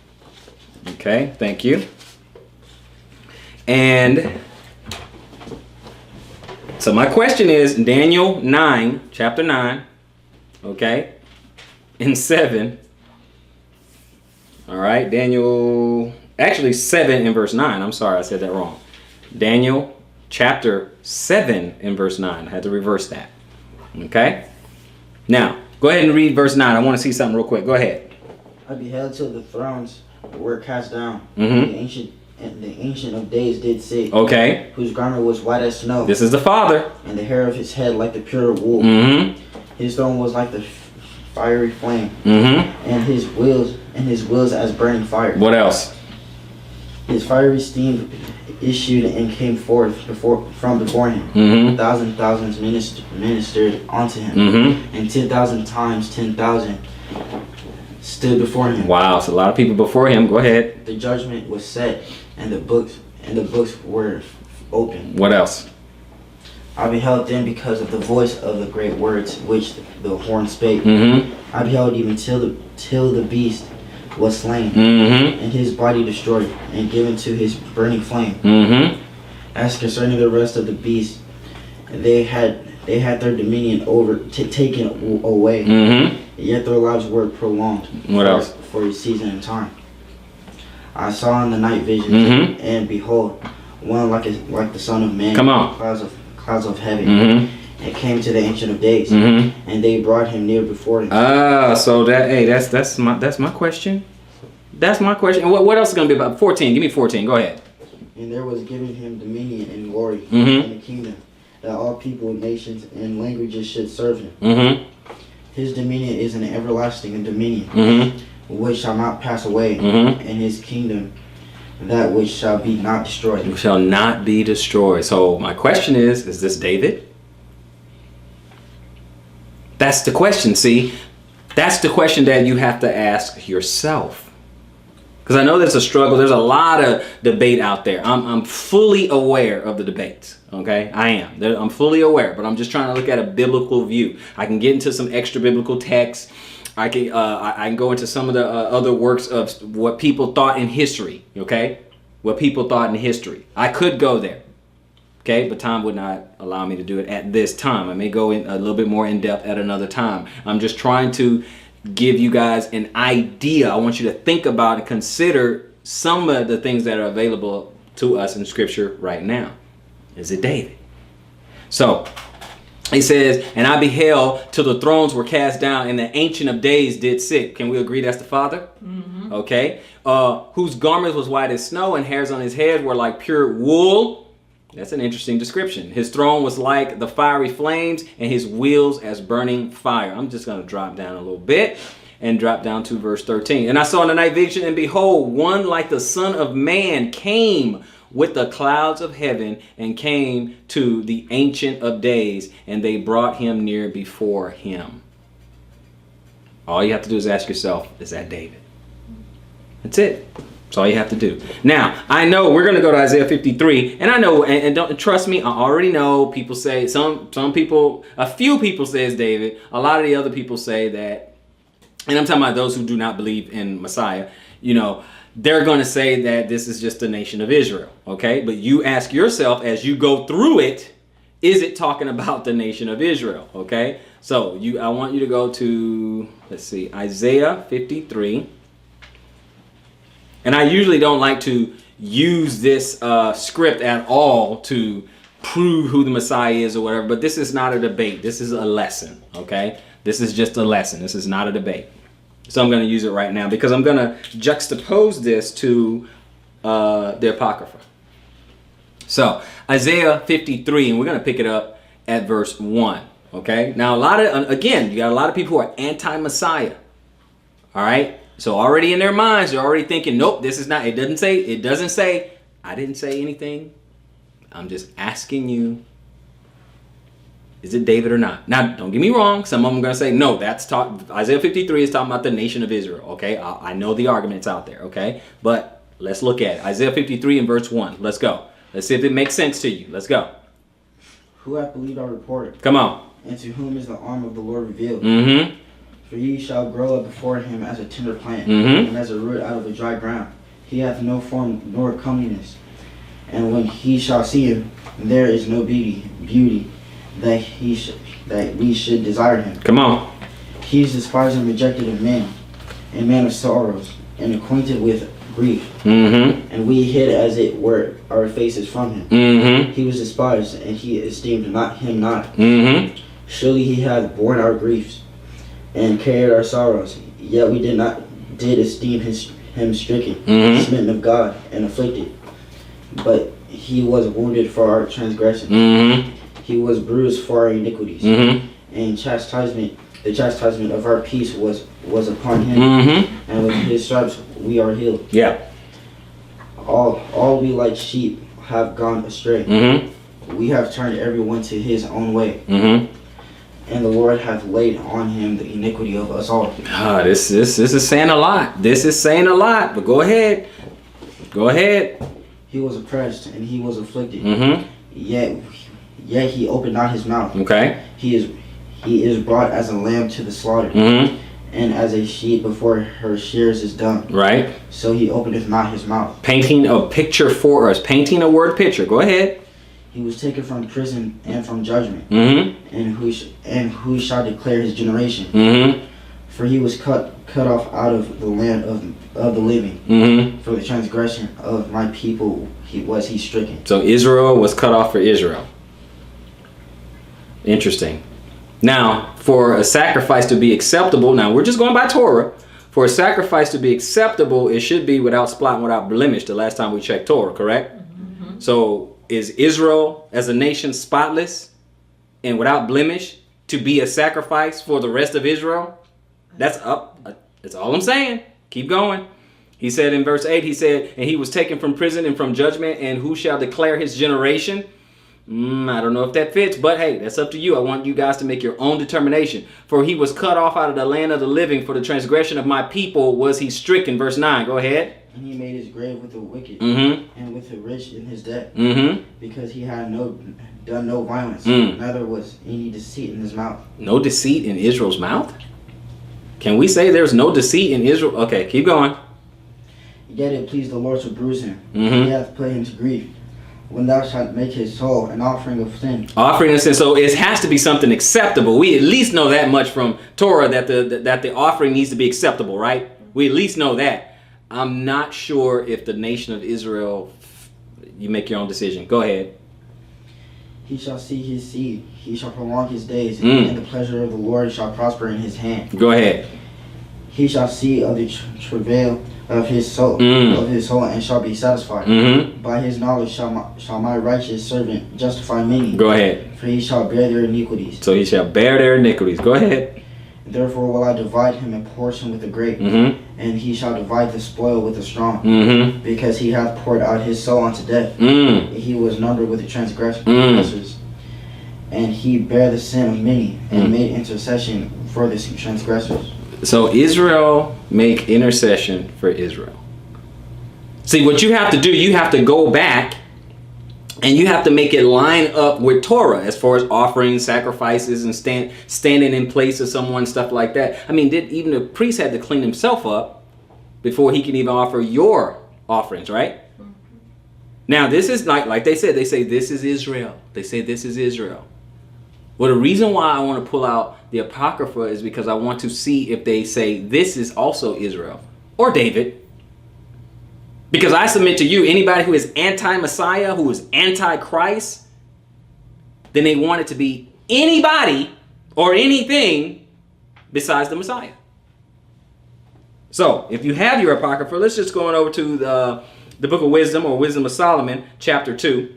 S1: Okay, thank you. And so my question is Daniel 9, chapter 9, okay, in 7. All right, actually 7 in verse 9. I'm sorry, I said that wrong. Daniel chapter 7 in verse 9. I had to reverse that. Okay? Now, go ahead and read verse 9. I want to see something real quick. Go ahead.
S2: I beheld till the thrones were cast down.
S1: Mm-hmm.
S2: The ancient of days did sit.
S1: Okay.
S2: Whose garment was white as snow.
S1: This is the Father.
S2: And the hair of his head like the pure wool.
S1: Mm-hmm.
S2: His throne was like the fiery flame.
S1: Mm-hmm.
S2: And his wheels as burning fire.
S1: What else?
S2: His fiery steam issued and came forth from before him.
S1: Mm-hmm.
S2: Thousands ministered unto him.
S1: Mm-hmm.
S2: And 10,000 times 10,000 stood before him.
S1: Wow, so a lot of people before him. Go ahead.
S2: The judgment was set, and the books were opened.
S1: What else?
S2: I beheld then because of the voice of the great words which the horn spake.
S1: Mm-hmm.
S2: I beheld even till the beast was slain,
S1: Mm-hmm.
S2: and his body destroyed, and given to his burning flame.
S1: Mm-hmm.
S2: As concerning the rest of the beasts, they had their dominion taken away,
S1: Mm-hmm.
S2: yet their lives were prolonged.
S1: What else?
S2: For a season and time. I saw in the night vision,
S1: Mm-hmm.
S2: and behold, one like the Son of Man.
S1: Come on.
S2: Clouds of heaven.
S1: Mm-hmm.
S2: And came to the Ancient of Days,
S1: Mm-hmm.
S2: and they brought him near before him.
S1: So that's my question. That's my question. And what else is gonna be about? 14. Give me 14. Go ahead.
S2: And there was given him dominion and glory
S1: Mm-hmm.
S2: and a kingdom, that all people, nations, and languages should serve him.
S1: Mm-hmm.
S2: His dominion is an everlasting dominion,
S1: Mm-hmm.
S2: which shall not pass away,
S1: Mm-hmm.
S2: and his kingdom that which shall be not destroyed.
S1: You shall not be destroyed. So my question is this David? That's the question. See, that's the question that you have to ask yourself. Because I know there's a struggle. There's a lot of debate out there. I'm fully aware of the debates. Okay, I am. I'm fully aware, but I'm just trying to look at a biblical view. I can get into some extra biblical texts. I can go into some of the other works of what people thought in history. Okay, what people thought in history. I could go there. Okay, but time would not allow me to do it at this time. I may go in a little bit more in depth at another time. I'm just trying to give you guys an idea. I want you to think about and consider some of the things that are available to us in Scripture right now. Is it David? So he says, and I beheld till the thrones were cast down, and the Ancient of Days did sit. Can we agree that's the Father? Mm-hmm. Okay. Whose garments was white as snow, and hairs on his head were like pure wool. That's an interesting description. His throne was like the fiery flames, and his wheels as burning fire. I'm just going to drop down a little bit and drop down to verse 13. And I saw in the night vision, and behold, one like the Son of Man came with the clouds of heaven, and came to the Ancient of Days, and they brought him near before him. All you have to do is ask yourself, is that David? That's it. That's all you have to do. Now, I know we're going to go to Isaiah 53, and I know, and don't trust me, I already know people say, some people, a few people say it's David. A lot of the other people say that, and I'm talking about those who do not believe in Messiah, they're going to say that this is just the nation of Israel, okay? But you ask yourself as you go through it, is it talking about the nation of Israel, okay? So I want you to go to, let's see, Isaiah 53. And I usually don't like to use this script at all to prove who the Messiah is or whatever, but this is not a debate. This is a lesson, okay? This is just a lesson. This is not a debate. So I'm going to use it right now because I'm going to juxtapose this to the Apocrypha. So Isaiah 53, and we're going to pick it up at verse 1, okay? Now, you got a lot of people who are anti-Messiah, all right? So already in their minds, they're already thinking, nope, this is not, it doesn't say, I didn't say anything. I'm just asking you, is it David or not? Now, don't get me wrong. Some of them are going to say, no, Isaiah 53 is talking about the nation of Israel, okay? I know the argument's out there, okay? But let's look at it. Isaiah 53 and verse 1. Let's go. Let's see if it makes sense to you. Let's go.
S2: Who hath believed our report?
S1: Come on.
S2: And to whom is the arm of the Lord revealed?
S1: Mm-hmm.
S2: For ye shall grow up before him as a tender plant,
S1: Mm-hmm.
S2: and as a root out of the dry ground. He hath no form nor comeliness. And when he shall see him, there is no beauty that we should desire him.
S1: Come on.
S2: He is despised and rejected of men, a man of sorrows, and acquainted with grief.
S1: Mm-hmm.
S2: And we hid as it were our faces from him.
S1: Mm-hmm.
S2: He was despised, and he esteemed him not.
S1: Mm-hmm.
S2: Surely he hath borne our griefs and carried our sorrows. Yet we did esteem him stricken, smitten of God, and afflicted. But he was wounded for our transgressions. He was bruised for our iniquities. And the chastisement of our peace was upon him. And with his stripes we are healed.
S1: Yeah.
S2: All we like sheep have gone astray. We have turned everyone to his own way. And the Lord hath laid on him the iniquity of us all.
S1: This is saying a lot. This is saying a lot. But go ahead. Go ahead.
S2: He was oppressed and he was afflicted. Yet he opened not his mouth.
S1: Okay.
S2: He is brought as a lamb to the slaughter. And as a sheep before her shears is dumb. Right. So he openeth not his mouth.
S1: Painting a picture for us. Painting a word picture. Go ahead.
S2: He was taken from prison and from judgment. And who shall declare his generation? For he was cut off out of the land of the living. For the transgression of my people was he stricken.
S1: So Israel was cut off for Israel. Interesting. Now, for a sacrifice to be acceptable, now we're just going by Torah. For a sacrifice to be acceptable, it should be without spot and without blemish. The last time we checked Torah, correct? So is Israel as a nation spotless and without blemish to be a sacrifice for the rest of Israel? That's all I'm saying. Keep going. He said in verse 8, he said, and he was taken from prison and from judgment, and who shall declare his generation? I don't know if that fits, but hey, that's up to you. I want you guys to make your own determination. For he was cut off out of the land of the living. For the transgression of my people was he stricken. Verse 9, go ahead.
S2: And he made his grave with the wicked and with the rich in his debt, because he had done no violence, neither was any deceit in his mouth.
S1: No deceit in Israel's mouth? Can we say there's no deceit in Israel? Okay, keep going.
S2: Yet it pleased the Lord to bruise him. He hath put him to grief. When thou shalt make his soul an offering of sin.
S1: Offering of sin. So it has to be something acceptable. We at least know that much from Torah, that the offering needs to be acceptable, right? We at least know that. I'm not sure if the nation of Israel, you make your own decision. Go ahead.
S2: He shall see his seed. He shall prolong his days. And the pleasure of the Lord shall prosper in his hand.
S1: Go ahead.
S2: He shall see of the travail of his soul, and shall be satisfied. By his knowledge shall my righteous servant justify many.
S1: Go ahead.
S2: For he shall bear their iniquities.
S1: So he shall bear their iniquities. Go ahead.
S2: Therefore will I divide him a portion with the great, and he shall divide the spoil with the strong, because he hath poured out his soul unto death. He was numbered with the transgressors, and he bare the sin of many, and made intercession for the transgressors.
S1: So Israel make intercession for Israel. See, what you have to do, you have to go back and you have to make it line up with Torah as far as offerings, sacrifices, and standing in place of someone, stuff like that. I mean, even the priest had to clean himself up before he can even offer your offerings, right? Now, this is like they say this is Israel. They say this is Israel. Well, the reason why I want to pull out the Apocrypha is because I want to see if they say this is also Israel or David. Because I submit to you, anybody who is anti-Messiah, who is anti-Christ, then they want it to be anybody or anything besides the Messiah. So, if you have your Apocrypha, let's just go on over to the Book of Wisdom, or Wisdom of Solomon, chapter 2.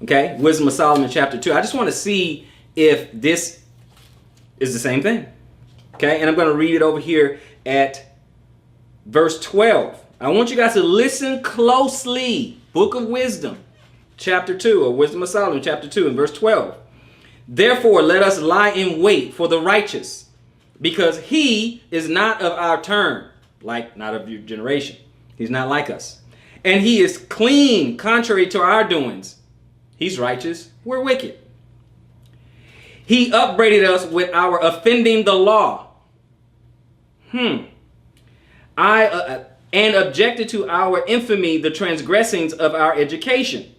S1: Okay, Wisdom of Solomon, chapter 2. I just want to see if this is the same thing. Okay, and I'm going to read it over here at verse 12. I want you guys to listen closely. Book of Wisdom, chapter 2, or Wisdom of Solomon, chapter 2, and verse 12. Therefore, let us lie in wait for the righteous, because he is not of our turn, like not of your generation. He's not like us. And he is clean, contrary to our doings. He's righteous, we're wicked. He upbraided us with our offending the law. And objected to our infamy, the transgressings of our education.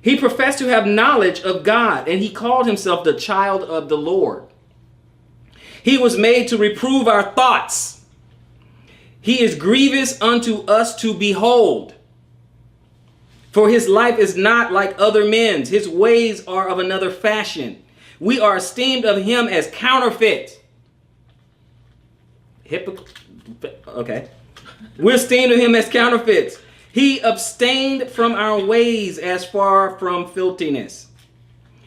S1: He professed to have knowledge of God, and he called himself the child of the Lord. He was made to reprove our thoughts. He is grievous unto us to behold. For his life is not like other men's. His ways are of another fashion. We are esteemed of him as counterfeit. Okay. We're esteemed of him as counterfeits. He abstained from our ways as far from filthiness.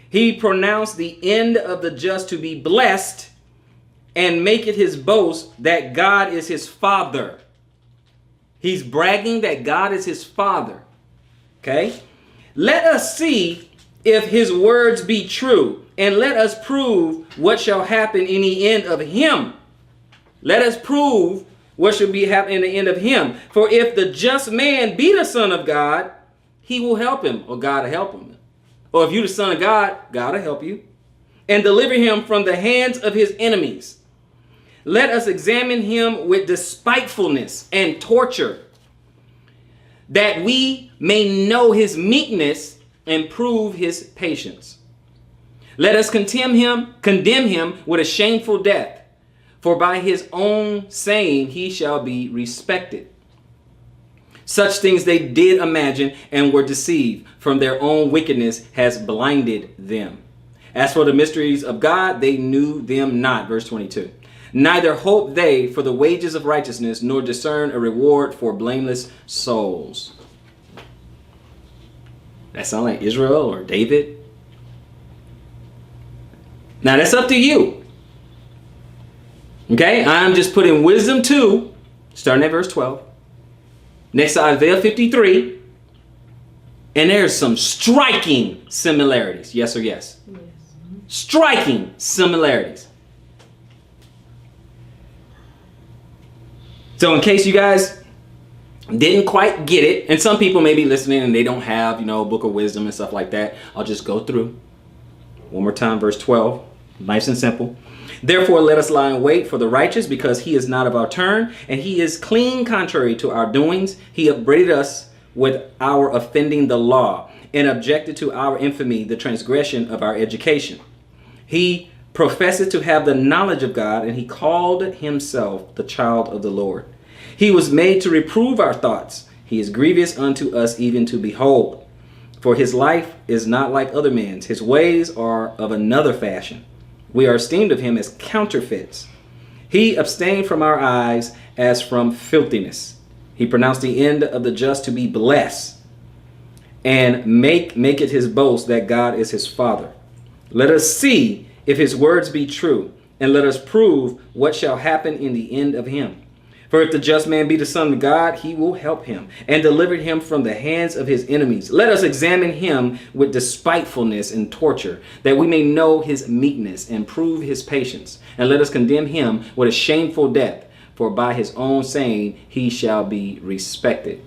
S1: He pronounced the end of the just to be blessed and make it his boast that God is his father. He's bragging that God is his father. Okay? Let us see if his words be true, and let us prove what shall happen in the end of him. Let us prove what shall be happen in the end of him. For if the just man be the son of God, he will help him, or God will help him. Or if you the son of God, God will help you and deliver him from the hands of his enemies. Let us examine him with despitefulness and torture, that we may know his meekness and prove his patience. Let us condemn him with a shameful death, for by his own saying he shall be respected. Such things they did imagine and were deceived, from their own wickedness has blinded them. As for the mysteries of God, they knew them not. Verse 22. Neither hope they for the wages of righteousness, nor discern a reward for blameless souls. That sound like Israel or David? Now that's up to you. Okay, I'm just putting wisdom 2, starting at verse 12. Next to Isaiah 53. And there's some striking similarities. Yes or yes? Yes. Striking similarities. So in case you guys didn't quite get it, and some people may be listening and they don't have, a book of wisdom and stuff like that, I'll just go through. One more time, verse 12. Nice and simple. Therefore, let us lie in wait for the righteous, because he is not of our turn, and he is clean contrary to our doings. He upbraided us with our offending the law, and objected to our infamy, the transgression of our education. He professed to have the knowledge of God, and he called himself the child of the Lord. He was made to reprove our thoughts. He is grievous unto us even to behold. For his life is not like other men's. His ways are of another fashion. We are esteemed of him as counterfeits. He abstained from our eyes as from filthiness. He pronounced the end of the just to be blessed, and make it his boast that God is his father. Let us see if his words be true, and let us prove what shall happen in the end of him. For if the just man be the son of God, he will help him and deliver him from the hands of his enemies. Let us examine him with despitefulness and torture, that we may know his meekness and prove his patience. And let us condemn him with a shameful death, for by his own saying he shall be respected.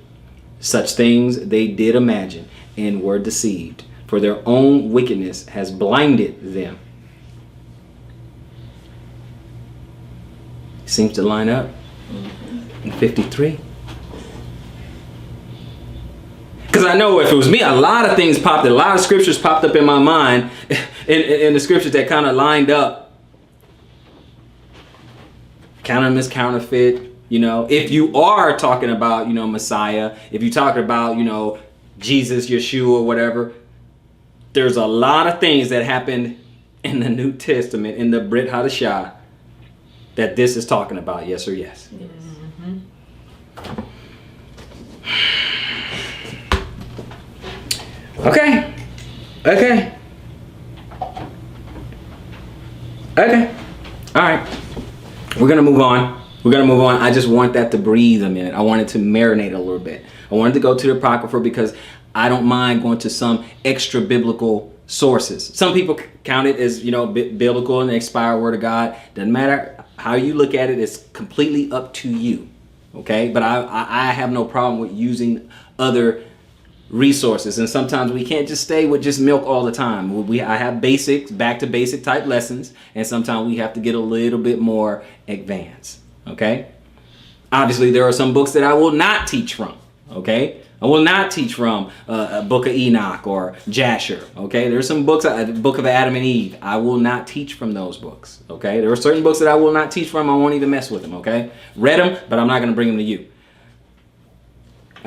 S1: Such things they did imagine and were deceived, for their own wickedness has blinded them. Seems to line up in 53. Because I know if it was me, a lot of scriptures popped up in my mind, in the scriptures that kind of lined up. Counterfeit, counterfeit, if you are talking about, Messiah, if you're talking about, Jesus, Yeshua, or whatever, there's a lot of things that happened in the New Testament, in the Brit Hadashah, that this is talking about. Yes or yes? Yes. Okay. All right. We're going to move on. I just want that to breathe a minute. I want it to marinate a little bit. I wanted to go to the Apocrypha because I don't mind going to some extra biblical sources. Some people count it as, biblical and the expired word of God. Doesn't matter how you look at it. It's completely up to you. Okay. But I have no problem with using other resources, and sometimes we can't just stay with just milk all the time. I have back to basic type lessons, and sometimes we have to get a little bit more advanced. Okay, obviously there are some books that I will not teach from. Okay, I will not teach from a book of Enoch or Jasher. Okay, there's some books, the book of Adam and Eve, I will not teach from those books. Okay, there are certain books that I will not teach from. I won't even mess with them. Okay, read them, but I'm not going to bring them to you.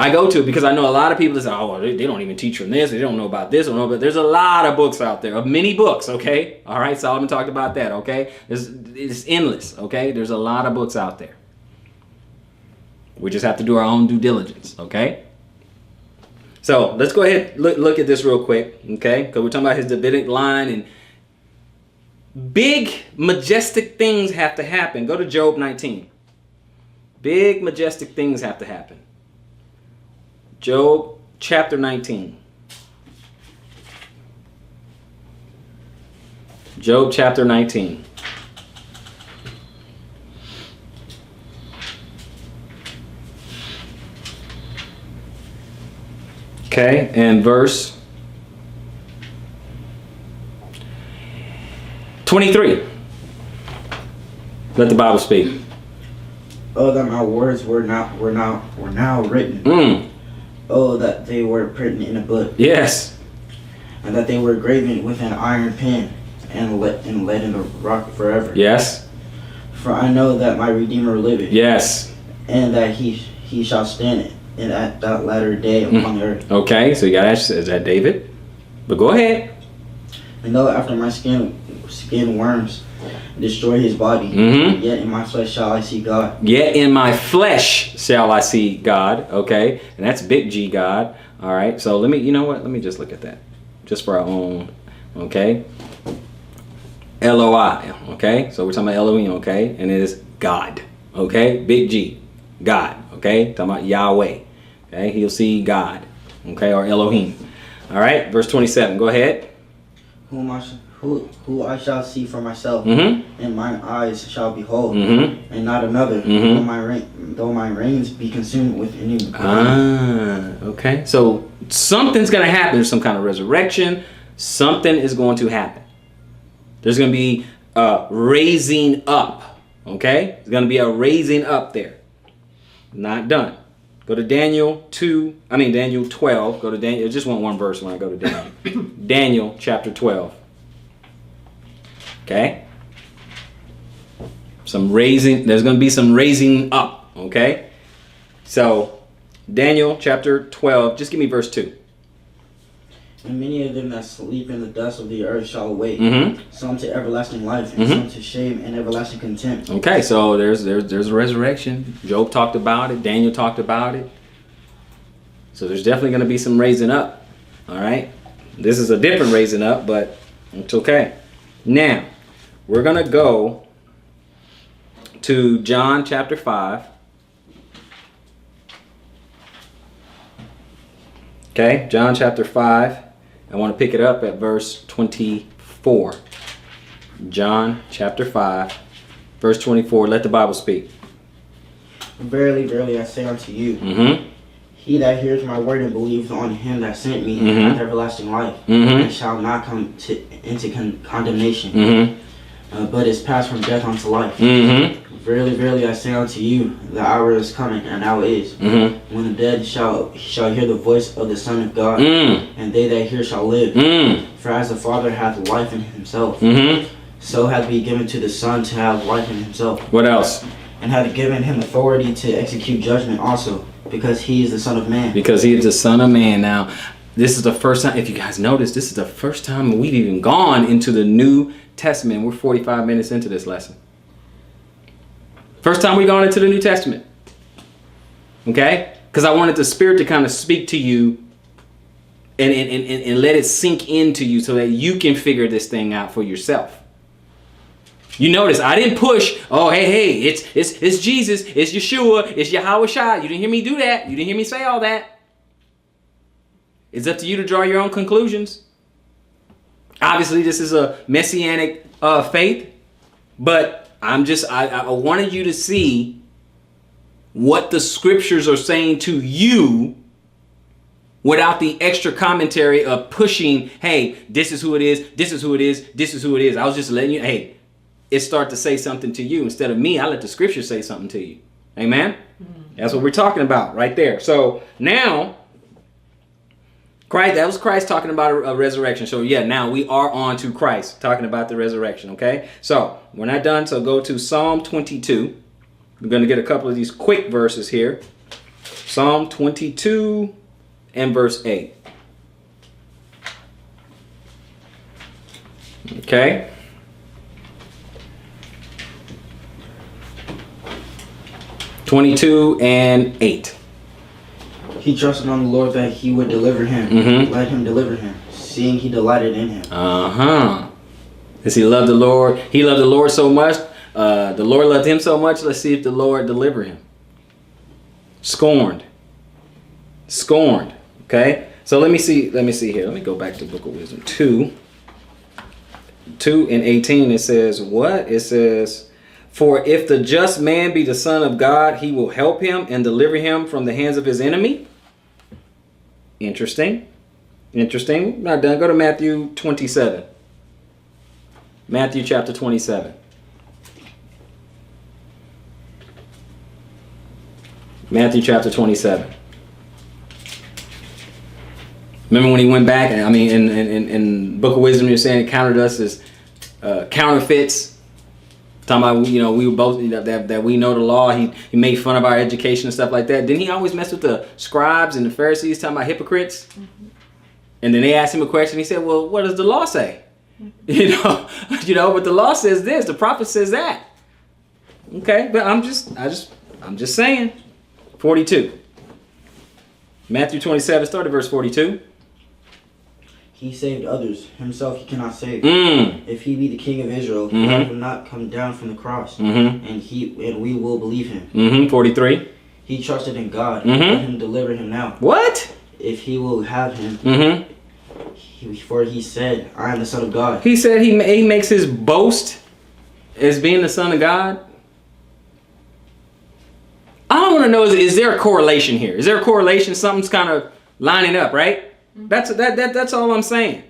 S1: I go to it because I know a lot of people that say, oh, well, they don't even teach from this. They don't know about this. But there's a lot of books out there, of many books, okay? All right, Solomon talked about that, okay? It's endless, okay? There's a lot of books out there. We just have to do our own due diligence, okay? So let's go ahead look at this real quick, okay? Because we're talking about his Davidic line, and big, majestic things have to happen. Go to Job 19. Big, majestic things have to happen. Job chapter 19. Job chapter 19. Okay, and verse 23. Let the Bible speak.
S2: Oh, that my words were now written. Oh, that they were written in a book.
S1: Yes.
S2: And that they were graven with an iron pen and let in the rock forever.
S1: Yes.
S2: For I know that my Redeemer liveth.
S1: Yes.
S2: And that he shall stand in that latter day upon the earth.
S1: Okay, so you got to ask, is that David? But go ahead.
S2: And though after my skin worms destroy his body, yet in my flesh shall I see God.
S1: Yet in my flesh shall I see God. Okay, and that's big G God. All right, so let me just look at that, just for our own. Okay, Eloi. Okay, so we're talking about Elohim. Okay, and it is God. Okay, big G, God. Okay, talking about Yahweh. Okay, he'll see God. Okay, or Elohim. All right, verse 27. Go ahead.
S2: Who I shall see for myself,
S1: Mm-hmm.
S2: and mine eyes shall behold,
S1: Mm-hmm.
S2: and not another,
S1: Mm-hmm.
S2: though my reins be consumed with iniquity.
S1: Okay. So something's going to happen. There's some kind of resurrection. Something is going to happen. There's going to be a raising up. Okay? There's going to be a raising up there. Not done. Go to Daniel 12. Go to Daniel. I just want one verse when I go to Daniel. Daniel chapter 12. Okay? There's going to be some raising up. Okay? So, Daniel chapter 12. Just give me verse 2.
S2: And many of them that sleep in the dust of the earth shall awake, some to everlasting life, and some to shame and everlasting contempt.
S1: Okay, so there's a resurrection. Job talked about it. Daniel talked about it. So there's definitely going to be some raising up. All right? This is a different raising up, but it's okay. Now, we're going to go to John chapter 5. Okay, John chapter 5. I want to pick it up at verse 24. John chapter 5, verse 24. Let the Bible speak.
S2: Verily, verily, I say unto you, he that hears my word and believes on him that sent me hath everlasting life, and shall not come into condemnation, but is passed from death unto life. Verily, verily, I say unto you, the hour is coming, and now is, when the dead shall hear the voice of the Son of God, and they that hear shall live. For as the Father hath life in himself, so hath he given to the Son to have life in himself.
S1: What else?
S2: And hath given him authority to execute judgment also, because he is the Son of Man.
S1: Because he is the Son of Man. Now, this is the first time, if you guys notice, this is the first time we've even gone into the New Testament. We're 45 minutes into this lesson. First time we've gone into the New Testament. Okay? Because I wanted the Spirit to kind of speak to you and let it sink into you so that you can figure this thing out for yourself. You notice I didn't push, hey, it's Jesus, it's Yeshua, it's Yahweh Shai. You didn't hear me do that. You didn't hear me say all that. It's up to you to draw your own conclusions. Obviously, this is a messianic faith, but I wanted you to see what the scriptures are saying to you without the extra commentary of pushing, hey, this is who it is, this is who it is, this is who it is. I was just letting you, hey, it start to say something to you. Instead of me, I let the scripture say something to you. Amen? That's what we're talking about right there. So now, Christ, that was Christ talking about a resurrection. So yeah, now we are on to Christ talking about the resurrection, okay? So we're not done, so go to Psalm 22. We're going to get a couple of these quick verses here. Psalm 22 and verse 8. Okay. (22 and 8).
S2: He trusted on the Lord that he would deliver him.
S1: Mm-hmm.
S2: Let him deliver him, seeing he delighted in him.
S1: Does he love the Lord? He loved the Lord so much. The Lord loved him so much. Let's see if the Lord deliver him. Scorned. Okay. So let me see here. Let me go back to the Book of Wisdom 2 and 18. It says what? It says, for if the just man be the son of God, he will help him and deliver him from the hands of his enemy. Interesting. Not done. Go to Matthew 27. Matthew chapter 27. Matthew chapter 27. Remember when he went back, and I mean, in Book of Wisdom, you're saying it counted us as counterfeits. Talking about, we were both, that we know the law. He made fun of our education and stuff like that. Didn't he always mess with the scribes and the Pharisees, talking about hypocrites? Mm-hmm. And then they asked him a question. He said, well, what does the law say? Mm-hmm. But the law says this. The prophet says that. Okay, but I'm just saying. 42. Matthew 27, start at verse 42.
S2: He saved others. Himself he cannot save.
S1: If
S2: he be the King of Israel,
S1: mm-hmm.
S2: let him not come down from the cross.
S1: Mm-hmm.
S2: And we will believe him.
S1: 43.
S2: He trusted in God.
S1: Mm-hmm.
S2: Let him deliver him now.
S1: What?
S2: If he will have him.
S1: Mm-hmm.
S2: For he said, I am the Son of God.
S1: He said he makes his boast as being the Son of God. All I want to know is there a correlation here? Is there a correlation? Something's kind of lining up, right? That's all I'm saying.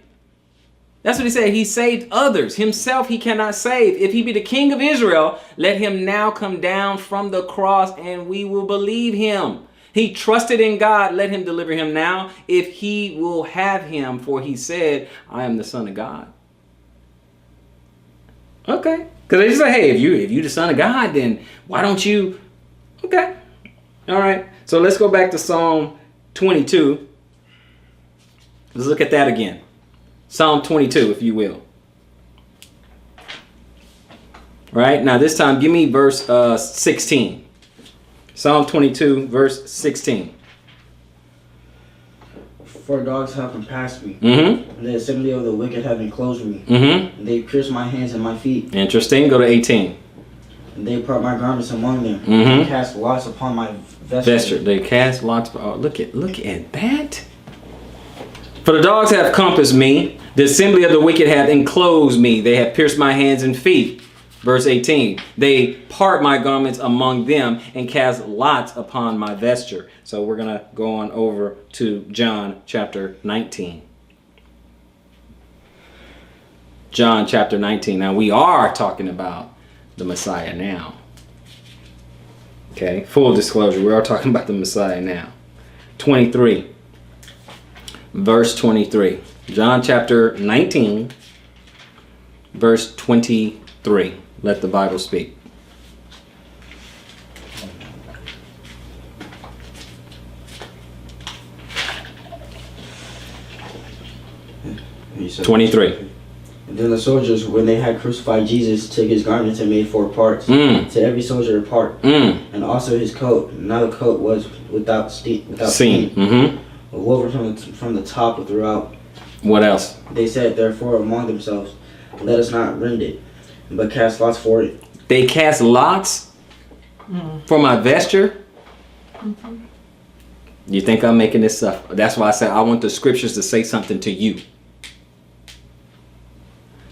S1: That's what he said. He saved others. Himself he cannot save. If he be the King of Israel, let him now come down from the cross and we will believe him. He trusted in God. Let him deliver him now if he will have him. For he said, I am the Son of God. Okay. Because they just say, hey, if you're the Son of God, then why don't you... Okay. All right. So let's go back to Psalm 22. Let's look at that again. Psalm 22, if you will. Right? Now this time, give me verse 16. Psalm 22, verse 16.
S2: For dogs have compassed me.
S1: Mm-hmm.
S2: And the assembly of the wicked have enclosed me.
S1: Mm-hmm.
S2: And they pierced my hands and my feet.
S1: Interesting. Go to 18.
S2: And they part my garments among them.
S1: Mm-hmm.
S2: And cast lots upon my vesture.
S1: They cast lots. Oh, look at that. For the dogs have compassed me. The assembly of the wicked have enclosed me. They have pierced my hands and feet. Verse 18. They part my garments among them and cast lots upon my vesture. So we're going to go on over to John chapter 19. John chapter 19. Now we are talking about the Messiah now. Okay, full disclosure, we are talking about the Messiah now. 23, verse 23. John chapter 19, verse 23. Let the Bible speak.
S2: Said,
S1: 23.
S2: And then the soldiers, when they had crucified Jesus, took his garments and made 4 parts.
S1: To
S2: every soldier a part. And also his coat. Now the coat was without seam. Woven from the top throughout.
S1: What else?
S2: They said, therefore, among themselves, let us not rend it, but cast lots for it.
S1: They cast lots for my vesture? You think I'm making this up? That's why I said I want the scriptures to say something to you.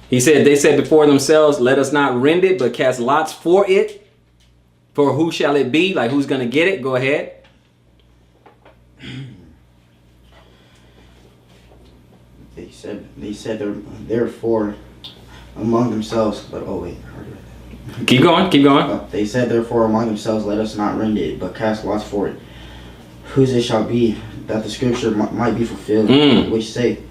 S1: They said before themselves, let us not rend it, but cast lots for it. For who shall it be? Like, who's going to get it? Go ahead.
S2: They said therefore among themselves, but oh wait.
S1: Keep going.
S2: They said therefore among themselves, let us not rend it, but cast lots for it. Whose it shall be, that the scripture might be fulfilled, which say,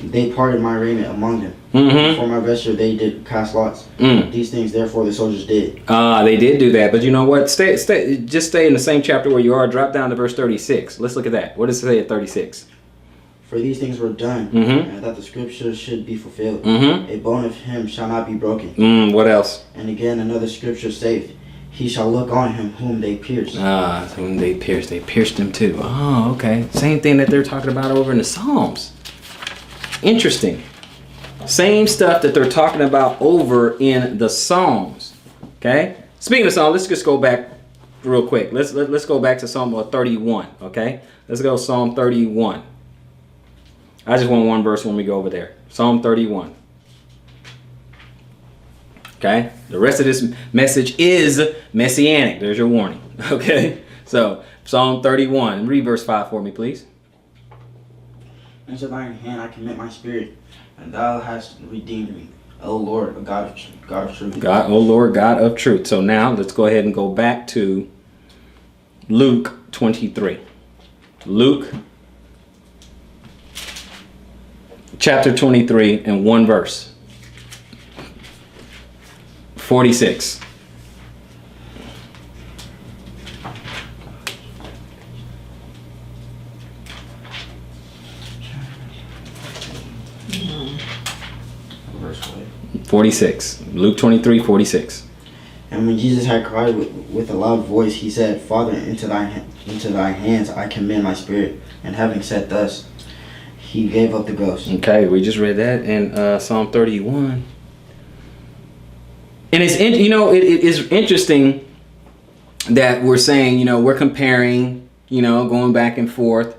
S2: They parted my raiment among them.
S1: Mm-hmm.
S2: For my vesture they did cast lots. These things therefore the soldiers did.
S1: They did do that, but you know what? Just stay in the same chapter where you are. Drop down to verse 36. Let's look at that. What does it say at 36?
S2: For these things were done,
S1: Mm-hmm.
S2: and that the scriptures should be fulfilled.
S1: Mm-hmm.
S2: A bone of him shall not be broken.
S1: What else?
S2: And again another scripture saith, he shall look on him whom they pierced.
S1: Whom they pierced him too. Oh, okay. Same thing that they're talking about over in the Psalms. Interesting. Same stuff that they're talking about over in the Psalms. Okay. Speaking of Psalms, let's just go back real quick. Let's go back to Psalm 31. Okay. Let's go Psalm 31. I just want one verse when we go over there. Psalm 31. Okay. The rest of this message is messianic. There's your warning. Okay. So Psalm 31. Read verse 5 for me, please.
S2: Into thine hand I commit my spirit, and thou hast redeemed me, O Lord, a God of truth.
S1: God, O Lord, God of truth. So now let's go ahead and go back to Luke 23. Luke chapter 23 and one verse. 46.
S2: Verse 5.
S1: 46. Luke 23, 46.
S2: And when Jesus had cried with a loud voice, he said, Father, into thy hands I commend my spirit. And having said thus, he gave up the ghost.
S1: Okay, we just read that in Psalm 31. And it's it is interesting that we're saying, we're comparing, going back and forth.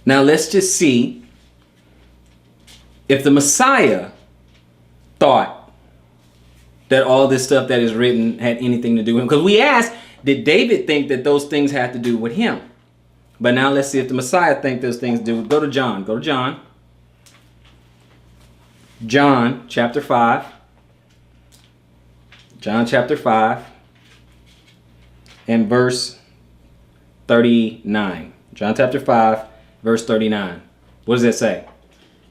S1: Now let's just see if the Messiah thought that all this stuff that is written had anything to do with him. Because we asked, did David think that those things had to do with him? But now let's see if the Messiah think those things do. Go to John. Go to John. John chapter 5. John chapter 5 and verse 39. John chapter 5, verse 39. What does that say?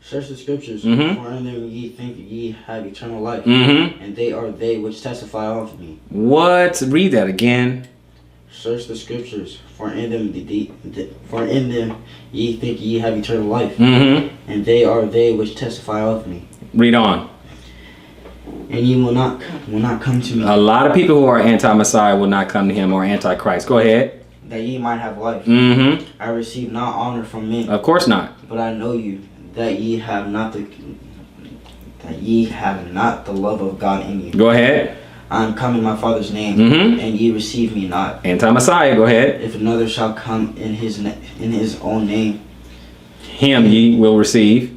S2: Search the scriptures,
S1: Mm-hmm.
S2: for in them ye think ye have eternal life,
S1: Mm-hmm.
S2: and they are they which testify of me.
S1: What? Read that again.
S2: Search the scriptures, for in them ye think ye have eternal life,
S1: Mm-hmm.
S2: and they are they which testify of me.
S1: Read on.
S2: And ye will not come to me,
S1: A lot of people who are anti-Messiah will not come to him, or anti-Christ. Go ahead.
S2: that ye might have life.
S1: Mm-hmm.
S2: I receive not honor from men,
S1: Of course not.
S2: but I know you, that ye have not the love of God in you.
S1: Go ahead.
S2: I am come in my Father's name,
S1: Mm-hmm.
S2: and ye receive me not.
S1: Anti-Messiah. Go ahead.
S2: If another shall come in his own name,
S1: Him ye will receive.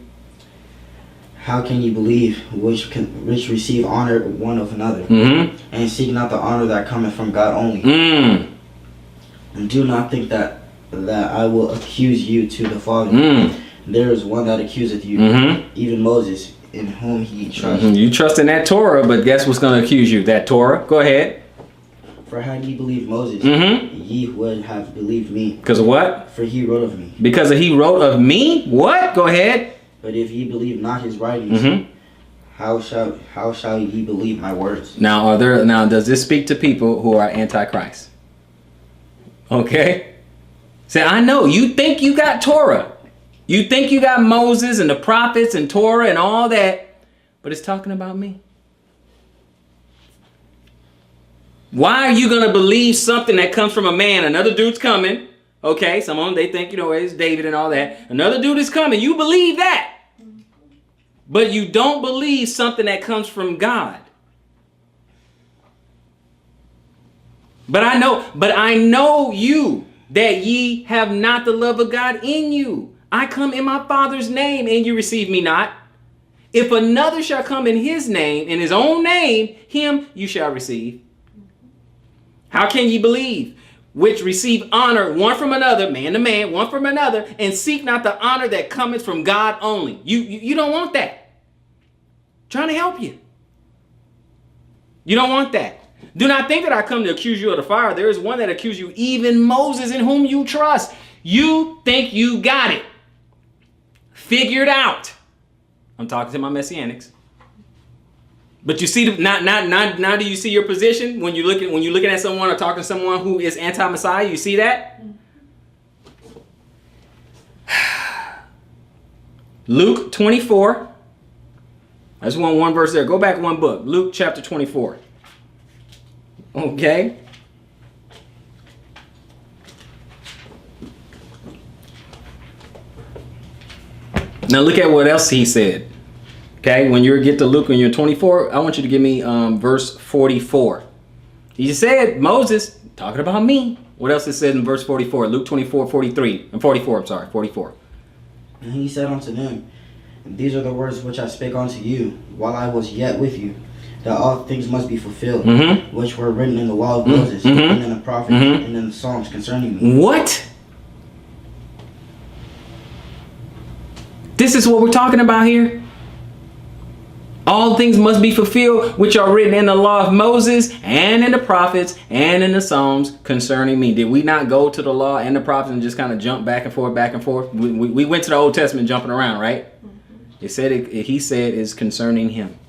S2: how can ye believe which receive honor one of another,
S1: Mm-hmm.
S2: and seek not the honor that cometh from God only?
S1: Mm.
S2: And do not think that I will accuse you to the Father.
S1: Mm.
S2: There is one that accuseth you,
S1: Mm-hmm.
S2: even Moses, in whom ye trust.
S1: Mm-hmm. You trust in that Torah, but guess what's going to accuse you? That Torah. Go ahead.
S2: For had ye believed Moses,
S1: Mm-hmm.
S2: ye would have believed me,
S1: Because of what?
S2: for he wrote of me.
S1: Because he wrote of me? What? Go ahead.
S2: But if ye believe not his writings,
S1: Mm-hmm.
S2: how shall ye believe my words?
S1: Now, does this speak to people who are anti-Christ? Okay. Say, I know you think you got Torah. You think you got Moses and the prophets and Torah and all that, but it's talking about me. Why are you going to believe something that comes from a man? Another dude's coming. Okay, some of them, they think, it's David and all that. Another dude is coming. You believe that. But you don't believe something that comes from God. But I know you, that ye have not the love of God in you. I come in my Father's name, and you receive me not. If another shall come in his name, in his own name, him you shall receive. How can ye believe? Which receive honor one from another, man to man, one from another, and seek not the honor that cometh from God only. You don't want that. I'm trying to help you. You don't want that. Do not think that I come to accuse you of the fire. There is one that accuses you, even Moses, in whom you trust. You think you got it. figured out. I'm talking to my Messianics. But you see, now do you see your position when you're looking at someone or talking to someone who is anti-Messiah? You see that? Luke 24. I just want one verse there. Go back one book. Luke chapter 24. Okay. Now look at what else he said. Okay, when you get to Luke and you're 24, I want you to give me verse 44. He said, Moses, talking about me. What else it said in verse 44? Luke 24, 43. And 44, I'm sorry, 44.
S2: And he said unto them, these are the words which I spake unto you, while I was yet with you, that all things must be fulfilled, which were written in the law of Moses, and in the prophets, and in the Psalms concerning me.
S1: What? This is what we're talking about here? All things must be fulfilled, which are written in the law of Moses, and in the prophets, and in the Psalms concerning me. Did we not go to the law and the prophets and just kind of jump back and forth, back and forth? We went to the Old Testament jumping around, right? It said he said is concerning him.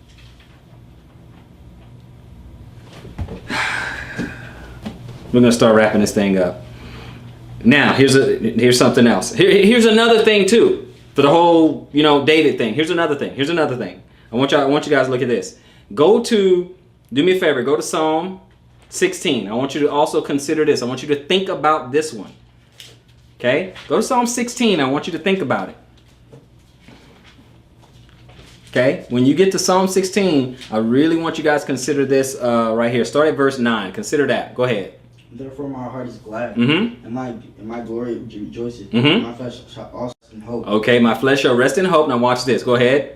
S1: We're gonna start wrapping this thing up. Now here's something else. Here's another thing too for the whole David thing. Here's another thing. I want you guys to look at this. Do me a favor. Go to Psalm 16. I want you to also consider this. I want you to think about this one. Okay, go to Psalm 16. I want you to think about it. Okay, when you get to Psalm 16, I really want you guys to consider this right here. Start at verse 9. Consider that. Go ahead.
S2: Therefore my heart is glad, and my glory rejoices. My flesh shall also rest in hope.
S1: Okay, my flesh shall rest in hope. Now watch this. Go ahead.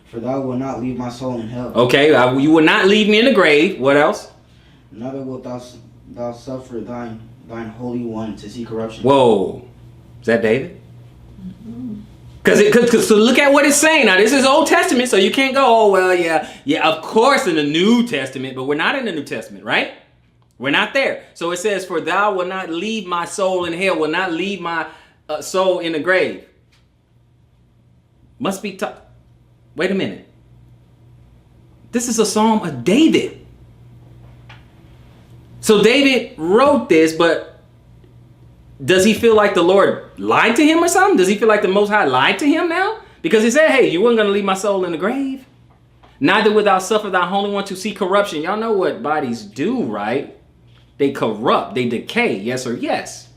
S2: For thou wilt not leave my soul in hell.
S1: Okay, you will not leave me in the grave. What else?
S2: Neither wilt thou suffer thine Holy One to see corruption.
S1: Whoa, is that David? Because so look at what it's saying. Now this is Old Testament, so you can't go, oh well, yeah, of course in the New Testament, but we're not in the New Testament, right? We're not there. So it says, for thou will not leave my soul in hell, will not leave my soul in the grave. Must be tough. Wait a minute. This is a psalm of David. So David wrote this, but does he feel like the Lord lied to him or something? Does he feel like the Most High lied to him now? Because he said, hey, you weren't going to leave my soul in the grave. Neither wilt thou suffer thy Holy One to see corruption. Y'all know what bodies do, right? They corrupt. They decay. Yes or yes?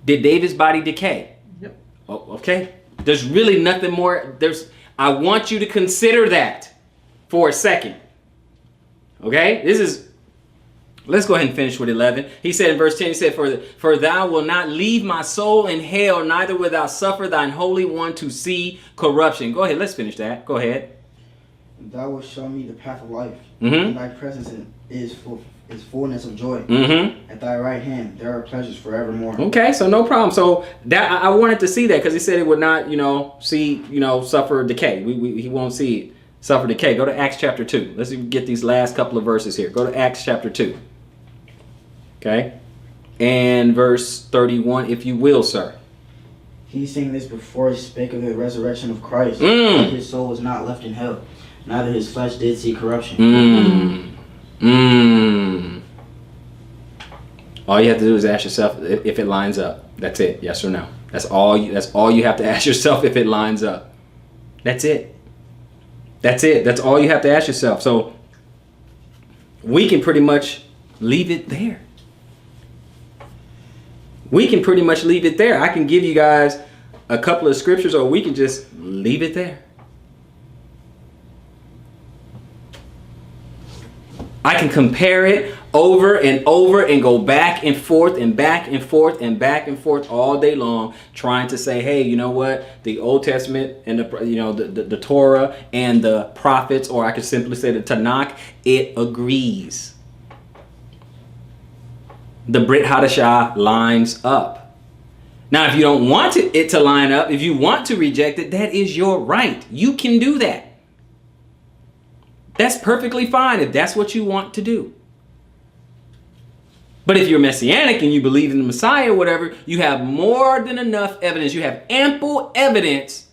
S1: Did David's body decay?
S3: Yep.
S1: Oh, okay. There's really nothing more. I want you to consider that for a second. Okay? Let's go ahead and finish with 11. He said in verse 10, he said, For thou wilt not leave my soul in hell, neither wilt thou suffer thine Holy One to see corruption. Go ahead, let's finish that. Go ahead.
S2: Thou wilt show me the path of life.
S1: Mm-hmm.
S2: In thy presence is fullness of joy.
S1: Mm-hmm.
S2: At thy right hand there are pleasures forevermore.
S1: Okay, so no problem. So that I wanted to see that because he said it would not, suffer decay. He won't see it suffer decay. Go to Acts chapter 2. Let's get these last couple of verses here. Go to Acts chapter 2. Okay, and verse 31, if you will, sir.
S2: He saying this before he spake of the resurrection of Christ. That his soul was not left in hell, neither his flesh did see corruption. All you have to do is ask yourself if it lines up. That's it. Yes or no. That's all you have to ask yourself if it lines up. That's it. That's it. That's all you have to ask yourself. So we can pretty much leave it there. We can pretty much leave it there. I can give you guys a couple of scriptures, or we can just leave it there. I can compare it over and over and go back and forth and back and forth and back and forth all day long, trying to say, hey, you know what? The Old Testament and the Torah and the prophets, or I could simply say the Tanakh, it agrees. The Brit Hadashah lines up. Now, if you don't want it to line up, if you want to reject it, that is your right. You can do that. That's perfectly fine if that's what you want to do.
S1: But if you're Messianic and you believe in the Messiah or whatever, you have more than enough evidence. You have ample evidence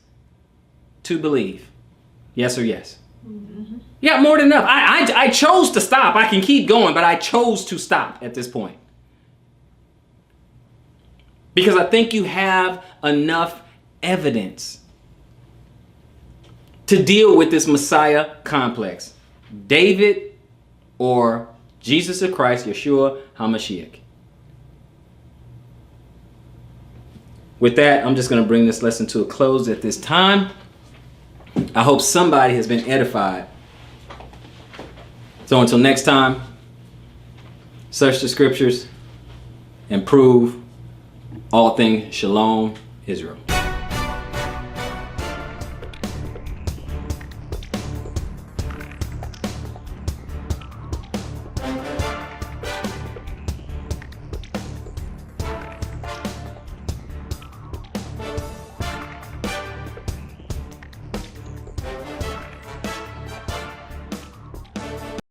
S1: to believe. Yes or yes? Mm-hmm. Yeah, more than enough. I chose to stop. I can keep going, but I chose to stop at this point. Because I think you have enough evidence to deal with this Messiah complex. David or Jesus of Christ, Yeshua HaMashiach. With that, I'm just going to bring this lesson to a close at this time. I hope somebody has been edified. So until next time, search the scriptures and prove all things Shalom Israel.